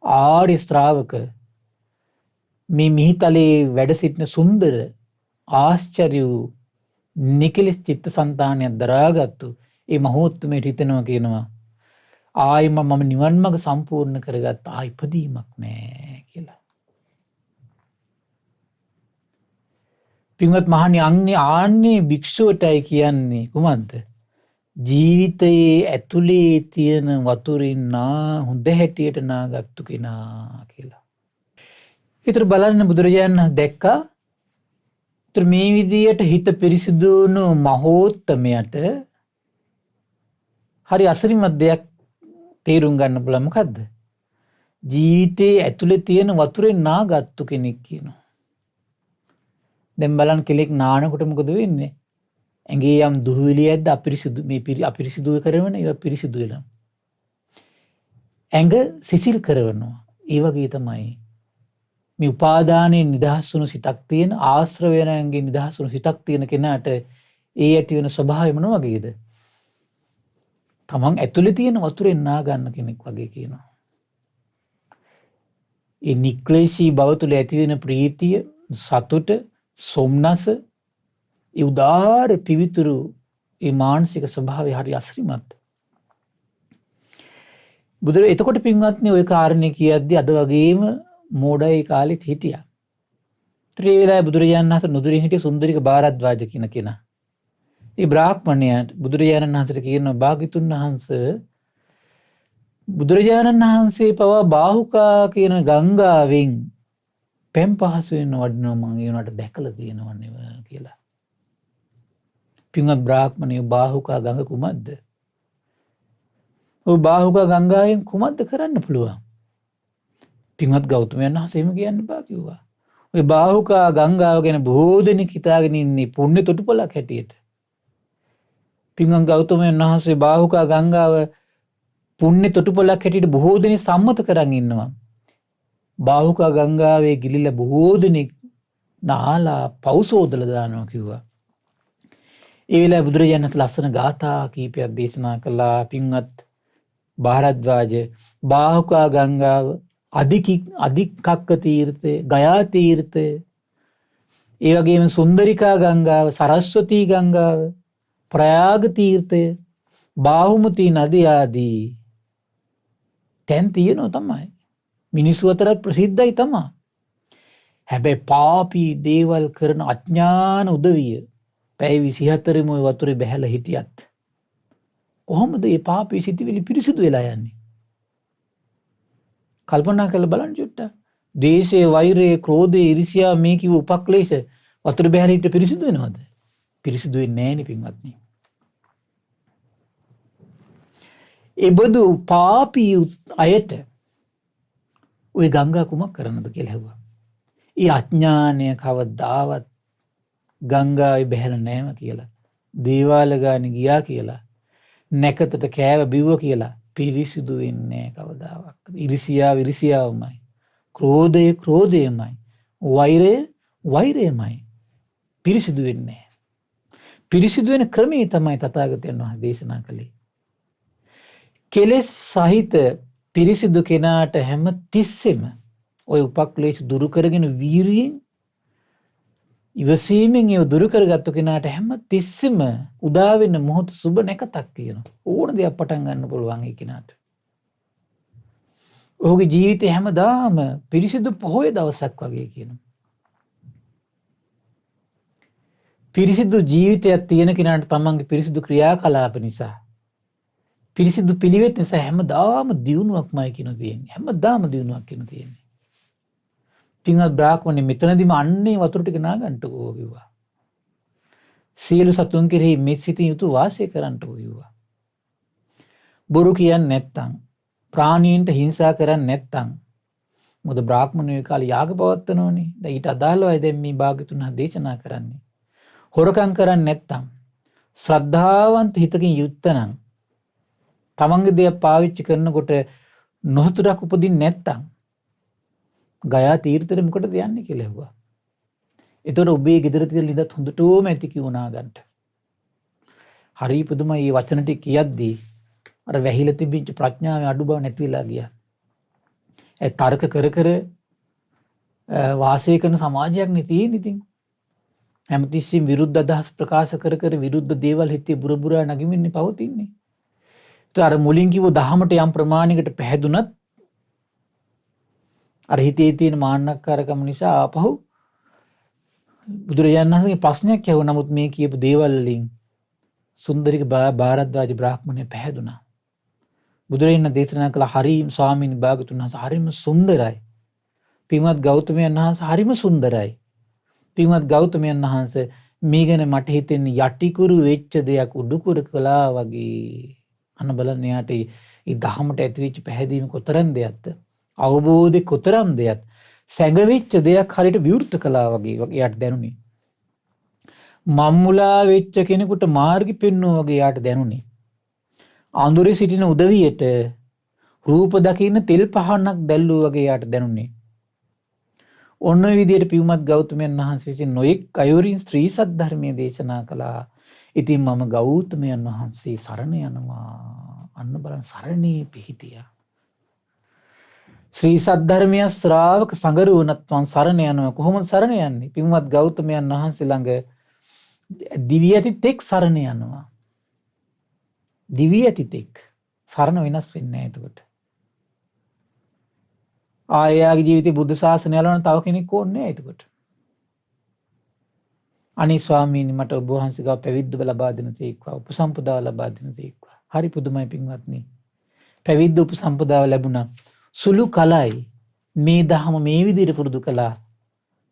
[SPEAKER 1] ආර්ය ශ්‍රාවක මේ මිහිතලේ වැඩ සිටින සුන්දර ආශ්චර්ය වූ නිකලස් චිත්තසංතානයක් දරාගත්තු ඒ මහෝත්තමයට හිතනවා කියනවා ආයිම මම නිවන් මඟ සම්පූර්ණ කරගත්ත ඉපදීමක් නෑ කියලා. පින්වත් මහණනි, ආන්නේ භික්ෂුවටයි කියන්නේ කුමන්ත? ජීවිතයේ ඇතුලේ තියෙන වතුරින් හොඳ හැටියට නාගත්තු කෙනා කියලා. ඒතර බලන්න බුදුරජාණන් දැක්කා. ඒතර මේ විදියට හිත පිරිසිදු වුණු මහෝත්තමයට හරි අසිරිමත් දෙයක් තේරුම් ගන්න පුළුවන්. මොකද්ද? ජීවිතයේ ඇතුලේ තියෙන වතුරෙන් නාගත්තු කෙනෙක් කියනවා. දැන් බලන්න කෙලෙක් නානකොට මොකද වෙන්නේ? ඇඟේ යම් දුහවිලි ඇද්ද අපිරිසිදු මේ අපිරිසිදු කරවන ඒවා පිරිසිදු වෙනවා. ඇඟ සිසිල් කරවනවා. ඒ වගේ තමයි මේ උපාදානයේ නිදහස් වුණු සිතක් තියෙන, ආශ්‍රවයන්ගේ නිදහස් වුණු සිතක් තියෙන කෙනාට ඒ ඇති වෙන ස්වභාවය මොන වගේද? තමන් ඇතුලේ තියෙන වතුරෙන් නා ගන්න කෙනෙක් වගේ කියනවා. ඒ නික්ලේශී බව තුළ ඇති වෙන ප්‍රීතිය, සතුට, සොම්නස, ඒ උදාර පිවිතුරු ඒ මානසික ස්වභාවය හරි අසිරිමත්. එතකොට පින්වත්නි ඔය කාරණේ කියද්දි අද වගේම මෝඩයි කාලෙත් හිටියා. ඒ වෙලාවේ බුදුරජාණන් වහන්සේ නුදුරින් හිටිය සුන්දරික භාරද්වාජ කියන කෙනා. ඒ බ්‍රාහ්මණයාට බුදුරජාණන් වහන්සේට කියනවා, භාග්‍යතුන් වහන්සේ, බුදුරජාණන් වහන්සේ පවා බාහුකා කියන ගංගාවෙන් පැම් පහසුවෙන් වඩිනවා මම ඒ උනාට දැකලා තියෙනවා නෙව කියලා. පින්වත් බ්‍රාහ්මණය, බාහුකා ගඟ කුමක්ද? ඔය බාහුකා ගංගාවෙන් කුමක්ද කරන්න පුළුවන්? පින්වත් ගෞතමයන් වහන්සේ එහෙම කියන්න බෑ කිව්වා. ඔය බාහුකා ගංගාව ගැන බොහෝ දෙනෙක් හිතාගෙන ඉන්නේ පුණ්‍ය තොටුපළක් හැටියට. පින්වත් ගෞතමයන් වහන්සේ බාහුකා ගංගාව පුණ්‍ය තොටුපළක් හැටියට බොහෝ දෙනෙක් සම්මත කරන් ඉන්නවා. බාහුකා ගංගාවේ ගිලිලා බොහෝ දෙනෙක් නාලා පෞසෝදලා දානවා කිව්වා. ඒ වෙලාවේ බුදුරජාණන් වහන්සේ ලස්සන ගාථා කීපයක් දේශනා කළා. පින්වත් භාරද්වාජ, බාහුකා ගංගාව, අධිකක්ක තීර්ථය, ගයා තීර්ථය, ඒ වගේම සුන්දරිකා ගංගාව, සරස්වතී ගංගාව, ප්‍රයාග තීර්ථය, බාහුමති නදී ආදී තැන් තියෙනවා තමයි. මිනිස්සු අතර ප්‍රසිද්ධයි තමයි. හැබැයි පාපී දේවල් කරන අඥාන උදවිය පැය 24ම ওই වතුරේ බැහැලා හිටියත් කොහොමද මේ පාපී සිතිවිලි පිරිසිදු වෙලා යන්නේ? කල්පනා කරලා බලන්න චුට්ටක්. ද්වේෂය, වෛරය, ක්‍රෝධය, ඊර්ෂ්‍යාව මේ කිව්ව උපක්ලේශ වතුර බැහැලා හිට පිරිසිදු වෙනවද? පිරිසිදු වෙන්නේ නැහැ නේ පින්වත්නි. ඒබඳු පාපී අයට ඔය ගංගා කුමක් කරන්නද කියලා ඇහුවා. ඒ අඥානය කවදාවත් ගංගාවේ බැහැලා නැම කියලා, දේවාල ගානේ ගියා කියලා, නැකතට කෑව බිව්ව කියලා පිරිසිදු වෙන්නේ කවදාවත්. ඉරිසියාවමයි, ක්‍රෝධයමයි, වෛරයමයි. පිරිසිදු වෙන්නේ. පිරිසිදු වෙන ක්‍රමයේ තමයි තථාගතයන් වහන්සේ දේශනා කළේ. කෙලෙස් සහිත පිරිසිදු කෙනාට හැම තිස්සෙම ඔය උපක්ලේශ දුරු කරගෙන වීරියෙන් ඉවසීමෙන් ඒව දුරු කරගත්තු කෙනාට හැම තිස්සෙම උදා වෙන මොහොත සුබ නැකතක් කියනවා. ඕන දෙයක් පටන් ගන්න පුළුවන් ඒ කෙනාට. ඔහුගේ ජීවිතය හැමදාම පිරිසිදු පොහොය දවසක් වගේ කියනවා. පිරිසිදු ජීවිතයක් තියෙන කෙනාට තමන්ගේ පිරිසිදු ක්‍රියාකලාප නිසා, පිරිසිදු පිළිවෙත් නිසා හැමදාම දියුණුවක්මයි කියන තියෙන්නේ. හැමදාම දියුණුවක් කියන තියෙන්නේ. පින්වත් බ්‍රාහ්මණය මෙතනදිම අන්නේ වතුර ටික නාගන්නටකෝ කිව්වා. සියලු සතුන් කෙරෙහි මෙත් සිතින් යුතු වාසය කරන්නටකෝ කිව්වා. බොරු කියන්නේ නැත්තම්, ප්‍රාණීන්ට හිංසා කරන්නේ නැත්තම්, මොකද බ්‍රාහ්මණයෝ කාලේ යාග පවත්වනෝනේ. දැන් ඊට අදාළවයි දැන් මේ භාග්‍යතුන් දේශනා කරන්නේ. හොරකම් කරන්නේ නැත්තම්, ශ්‍රද්ධාවන්ත හිතකින් යුක්තනම්, තමන්ගේ දේ පාවිච්චි කරනකොට නොසතුටක් උපදින්නේ නැත්තම්, ගයා තීර්ථෙට මොකටද යන්නේ කියලා ඇහුවා. එතකොට ඔබේ ගෙදර තියලා ඉඳත් හොඳටම ඇති කිවුණා ගන්නට. හරි පුදුමයි මේ වචන ටික කියද්දී අර වැහිලා තිබිච්ච ප්‍රඥාවේ අඩු බව නැති වෙලා ගියා. ඒ තර්ක කර කර වාසය කරන සමාජයක් නේ තියෙන්නේ ඉතින්. හැමතිස්සෙම විරුද්ධ අදහස් ප්‍රකාශ කර කර විරුද්ධ දේවල් හිතේ බුරබුරා නැගිමින්නේ පවතින්නේ. ඒත් අර මුලින් කිව්ව දහමට යම් ප්‍රමාණයකට පැහැදුනත් අර හිතේ තියෙන මාන්නක්කාරකම නිසා ආපහු බුදුරජාණන් වහන්සේගේ ප්‍රශ්නයක් ඇහුවා. නමුත් මේ කියපු දේවල් වලින් සුන්දරික භාරද්වාජ බ්‍රාහ්මණය පැහැදුනා. බුදුරජාණන් දේශනා කළ හරිම ස්වාමීන් භාගතුන් වහන්සේ හරිම සුන්දරයි. පින්වත් ගෞතමයන් වහන්සේ හරිම සුන්දරයි. පින්වත් ගෞතමයන් වහන්සේ මේ ගැන මට හිතෙන්නේ යටිකුරු වෙච්ච දෙයක් උඩුකුරු කළා වගේ. අන්න බලන්න යාට මේ දහමට ඇතිවෙච්ච පැහැදීම කොතරම් දෙයක්ද? අවබෝධය කොතරම් දෙයක්? සැඟවිච්ච දෙයක් හරියට විවෘත කළා වගේ යාට දැනුනේ. මම්මුලා වෙච්ච කෙනෙකුට මාර්ගය පෙන්වුවා වගේ යාට දැනුනේ. අඳුරේ සිටින උදවියට රූප දකින්න තෙල් පහනක් දැල්ලුවා වගේ යාට දැනුනේ. ඔන්න ඔය විදිහට පියුමත් ගෞතමයන් වහන්සේ විසින් නොයෙක් අයුරින් ශ්‍රී සද්ධර්මයේ දේශනා කළා. ඉතින් මම ගෞතමයන් වහන්සේ සරණ යනවා. අන්න බලන්න සරණේ පිහිටියා. ශ්‍රී සද්ධර්මය ශ්‍රාවක සංගරුවනත් වන් සරණ යනවා. කොහොමද සරණ යන්නේ? පින්වත් ගෞතමයන් වහන්සේ ළඟ දිවි ඇති තෙක් සරණ යනවා. දිවි ඇති තෙක් සරණ වෙනස් වෙන්නේ නැහැ එතකොට. ආයාගේ ජීවිතේ බුද්ධ ශාසනය යලවන තව කෙනෙක් ඕනේ නැහැ එතකොට. අනේ ස්වාමීනි මට ඔබ වහන්සේ ගාව පැවිද්ද ලබා දෙන තේක්වා, උපසම්පදාව ලබා දෙන තේක්වා. හරි පුදුමයි පින්වත්නි. පැවිද්ද උපසම්පදාව ලැබුණා. සුළු කලයි මේ දහම මේ විදිහට පුරුදු කළා.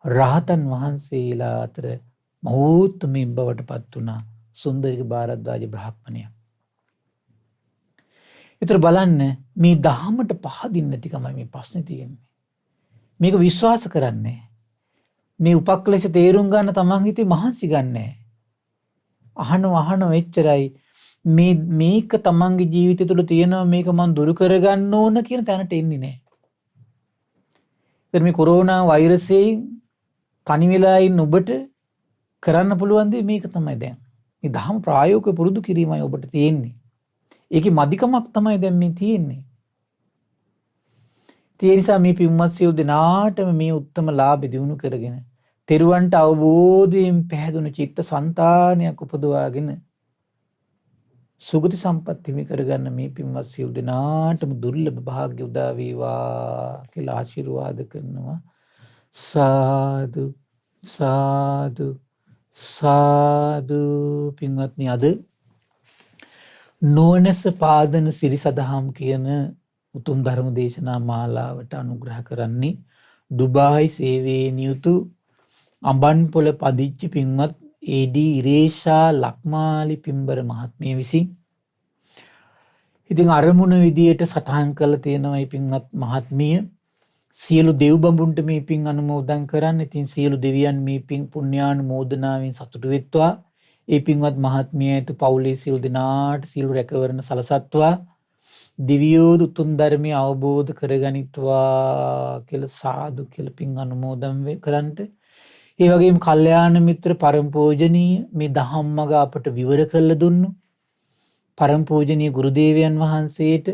[SPEAKER 1] රහතන් වහන්සේලා අතර මහෝත්තමී බවට පත් වුණා සුන්දරික භාරද්වාජ බ්‍රාහ්මණයා. ඒතර බලන්න මේ දහමට පහදින්න නැතිකමයි මේ ප්‍රශ්නේ තියෙන්නේ. මේක විශ්වාස කරන්නේ මේ උපක්ලේශ තේරුම් ගන්න තමන් හිතේ මහන්සි ගන්නෑ. අහන වෙච්චරයි මේක තමන්ගේ ජීවිතය තුළ තියෙනවා, මේක මම දුරු කරගන්න ඕන කියන තැනට එන්නේ නැහැ. දැන් මේ කොරෝනා වෛරසයෙන් තනි වෙලා ඉන්න ඔබට කරන්න පුළුවන් දේ මේක තමයි දැන්. මේ දහම ප්‍රායෝගිකව පුරුදු කිරීමයි ඔබට තියෙන්නේ. ඒකේ මදිකමක් තමයි දැන් මේ තියෙන්නේ. ඒ නිසා මේ පින්වත් සියලු දෙනාටම මේ උත්තම ලාභය දිනු කරගෙන තෙරුවන්ට අවබෝධයෙන් පැහැදුණු චිත්ත සංතානයක් උපදවාගෙන සුගති සම්පත් හිමි කරගන්න මේ පින්වත් සියලු දෙනාටම දුර්ලභ භාග්‍ය උදා වේවා කියලා ආශිර්වාද කරනවා. සාදු සාදු සාදු. පින්වත්නි, අද නොනස පාදන සිරිසදහම් කියන උතුම් ධර්ම දේශනා මාලාවට අනුග්‍රහ කරන්නේ ඩුබායි සේවයේ නියුතු අඹන්පොළ පදිච්ච පින්වත් ඒ.ඩී. ඉරේෂා ලක්මාලි පින්බර මහත්මිය විසින්. ඉතින් අරමුණ විදියට සටහන් කළ තියෙනවා මේ පින්වත් මහත්මිය. සියලු දෙව් බඹුන්ට මේ පින් අනුමෝදන් කරන්න. ඉතින් සියලු දෙවියන් මේ පින් පුණ්‍යානුමෝදනාවෙන් සතුටු වෙත්වා. ඒ පින්වත් මහත්මියට පවුලේ සියලු දෙනාට සියලු රැකවරණ සලසත්වා. දිවියෝද උතුම් ධර්මය අවබෝධ කරගනිත්වා කියලා සාදු කියලා පින් අනුමෝදන් කරන්නට. ඒ වගේම කල්යාණ මිත්‍ර පරම පූජනීය මේ ධම්මග අපට විවර කළ දුන්නු පරම පූජනීය ගුරුදේවයන් වහන්සේට,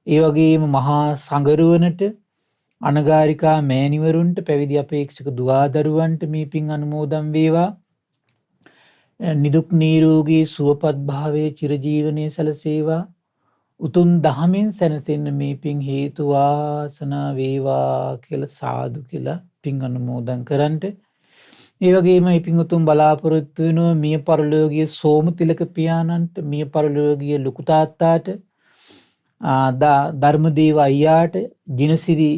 [SPEAKER 1] ඒ වගේම මහා සංඝරුවනට, අනගාരികා මෑණිවරුන්ට, පැවිදි අපේක්ෂක දුවදරුවන්ට මේ පින් අනුමෝදන් වේවා. නිදුක් නිරෝගී සුවපත් භාවයේ චිරජීවනයේ සැලසේවා. උතුම් දහමින් සැනසෙන්න මේ පින් හේතු වාසනා වේවා කියලා සාදු කියලා පින් අනුමෝදන් කරන්නට. ඒ වගේම මේ පින් උතුම් බලාපොරොත්තු වෙනවා මිය පරලෝකීය සෝමතිලක පියාණන්ට, මිය පරලෝකීය ලොකු තාත්තාට, ධර්මදේව අයියාට, ජිනසිරි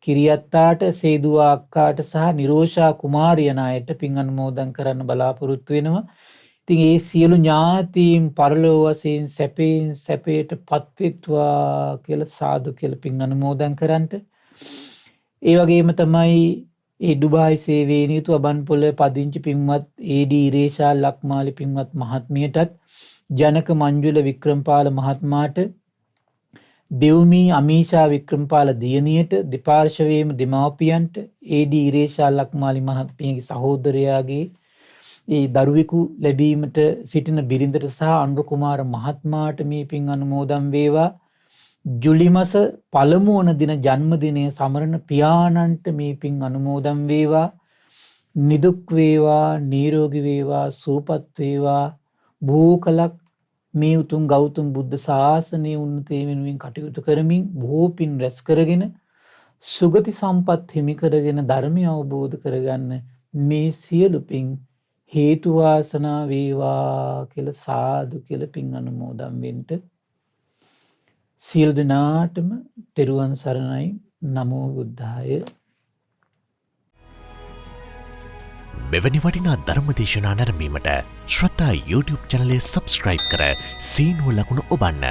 [SPEAKER 1] කිරියත්තාට, සේදුවා අක්කාට සහ නිරෝෂා කුමාරියන අයට පින් අනුමෝදන් කරන්න බලාපොරොත්තු වෙනවා. ඉතින් ඒ සියලු ඥාතීන් පරලෝ වශයෙන් සැපයෙන් සැපයට පත්වෙත්වා කියලා සාදු කියලා පින් අනුමෝදන් කරන්නට. ඒ වගේම තමයි ඒ ඩුබායි සේවයේ නියුතු අබන්පොළ පදිංචි පින්වත් ඒ.ඩී. ඉරේෂා ලක්මාලි පින්වත් මහත්මියටත්, ජනක මංජුල වික්‍රම්පාල මහත්මයාට, දෙව්මී අමීෂා වික්‍රම්පාල දියණියට, දෙපාර්ශවයේම දෙමාපියන්ට, ඒ.ඩී. ඉරේෂා ලක්මාලි මහත්මියගේ සහෝදරයාගේ ඒ දරුවෙකු ලැබීමට සිටින බිරිඳට සහ අනුර කුමාර මහත්මයාට මේ පින් අනුමෝදන් වේවා. ජුලි මාස පළමු වන දින ජන්මදිනය සමරන පියාණන්ට මේ පින් අනුමෝදන් වේවා. නිදුක් වේවා, නිරෝගී වේවා, සුවපත් වේවා. බොහෝ කලක් මේ උතුම් ගෞතම බුද්ධ ශාසනයේ උන්නතේ වෙනුවෙන් කටයුතු කරමින් බොහෝ පින් රැස් කරගෙන සුගති සම්පත් හිමි කරගෙන ධර්මය අවබෝධ කරගන්න මේ සියලු පින් හේතු වාසනා වේවා කියලා සාදු කියලා පින් අනුමෝදන් වෙන්න. සියලු දෙනාටම තෙරුවන් සරණයි. නමෝ බුද්ධාය.
[SPEAKER 2] මෙවැනි වටිනා ධර්ම දේශනා නැරඹීමට ශ්‍රද්ධා YouTube චැනලය සබ්ස්ක්‍රයිබ් කර සීනුව ලකුණ ඔබන්න.